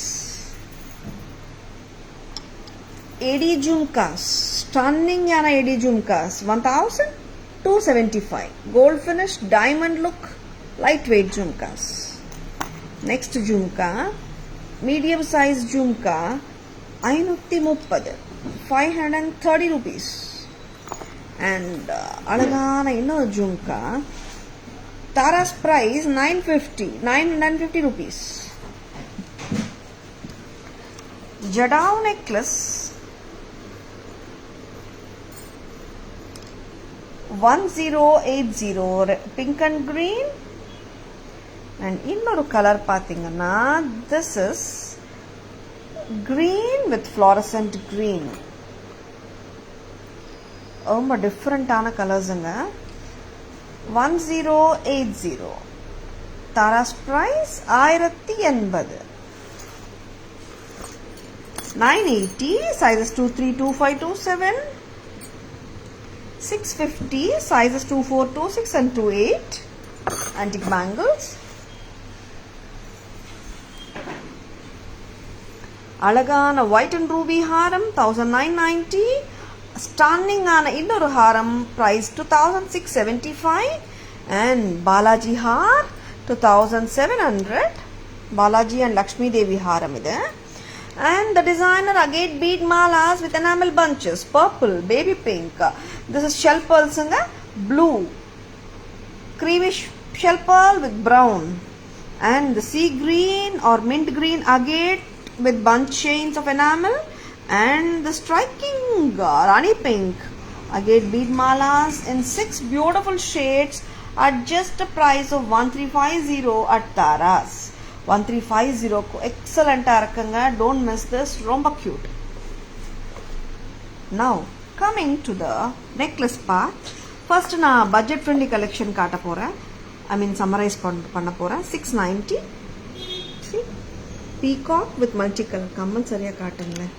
AD jhumkas, ஸ்டன்னிங்கான AD jhumkas 1275. Gold finish diamond look light weight jhumkas. Next jhumka medium size jhumka 530, 530 rupees. And அழகான இன்னொரு jhumka Tara's price 950 rupees. Jadau necklace 1080 pink and green. And இன்னொரு கலர் பார்த்தீங்கன்னா this is green with fluorescent green. ரொம்ப டிஃப்ரெண்டான கலர்ஸுங்க. 1080. Tara's price 1080. 980 sizes 23, 25, 27. 650 sizes 24, 26 and 28. Antique bangles. அழகான white and ruby haram 1990. ஸ்டன்னிங்கான இன்னொரு haram price 2675. And Balaji haar 2700. Balaji and Lakshmi Devi haram இது. And the designer agate bead malas with enamel bunches, purple, baby pink. This is shell pearlsங்க. Blue, creamish shell pearl with brown. And the sea green or mint green agate with bunch chains of enamel. And the striking Rani pink agate bead malas in 6 beautiful shades at just a price of 1350 at Taras. 1350 excellent இருக்குங்க. Don't miss this. ரொம்ப cute. Now coming to the necklace part. First நான் budget friendly collection காட்ட போறேன். I mean summarize பண்ண போறேன். 690. See? Peacock with multicolor. கம்மல் சரியா காட்டுங்களேன்.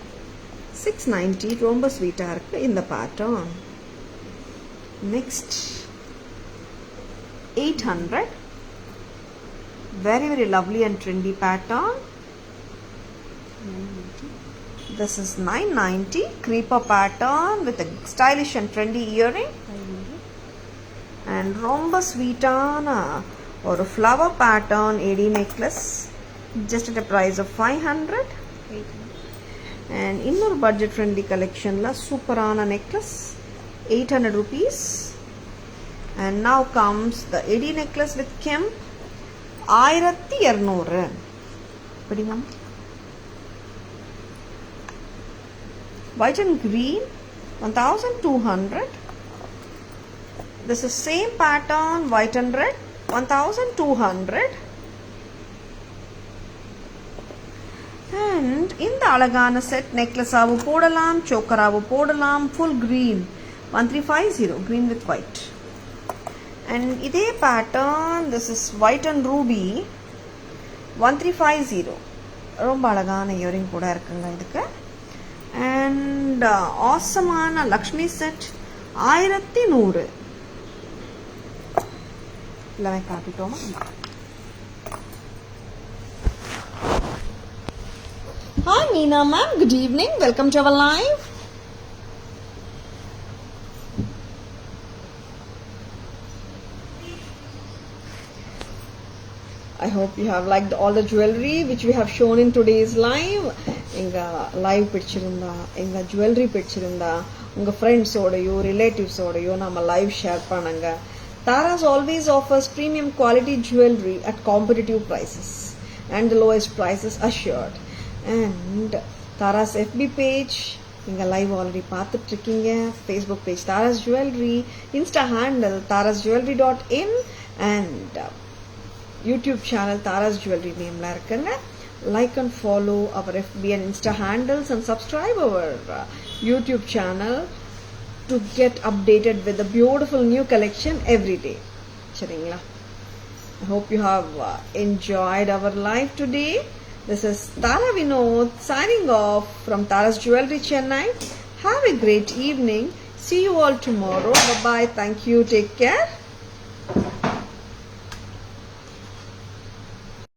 690 ரொம்ப ஸ்வீட்டா இருக்கு இந்த pattern. Next 800. Very very lovely and trendy pattern. This is 990 creeper pattern with a stylish and trendy earring. And ரொம்ப ஸ்வீட்டான ஒரு flower pattern AD necklace just at a price of 500. And இன்னொரு budget friendly collectionல சூப்பரான necklace 800 rupees. And now comes the AD necklace with Kemp 1200. படிங்க. White and green 1200. This is same pattern white and red 1200. And இந்த அழகான set நெக்லஸாவும் போடலாம், சோக்கராவும் போடலாம். Full green 1350 green with white. And இதே pattern this is white and ruby 1350. ரொம்ப அழகான earring கூட இருக்குங்க இதுக்கு. And ஆசமான லக்ஷ்மி செட் 1100. எல்லாமே காட்டிட்டோமா? Hi Meena ma'am, good evening. Welcome to our live. I hope you have liked all the jewelry which we have shown in today's live. எங்க live பிடிச்சிருந்தா, எங்க ஜுவல்லரி பிடிச்சிருந்தா, உங்க ஃப்ரெண்ட்ஸோடையோ ரிலேட்டிவ்ஸோடையோ நம்ம லைவ் ஷேர் பண்ணுங்க. Taras always offers premium quality jewelry at competitive prices and the lowest prices assured. And Taras FB page, நீங்கள் live already பார்த்துட்ருக்கீங்க. Facebook page Tara's jewellery, Insta handle tarasjewelry.in and YouTube channel Tara's jewellery நேமில் இருக்குங்க. Like and follow our FB and Insta handles and subscribe our YouTube channel to get updated with the beautiful new collection every day. சரிங்களா? I hope you have enjoyed our live today. This is Tara Vinod signing off from Tara's Jewelry, Chennai. Have a great evening. See you all tomorrow. Bye-bye. Thank you. Take care.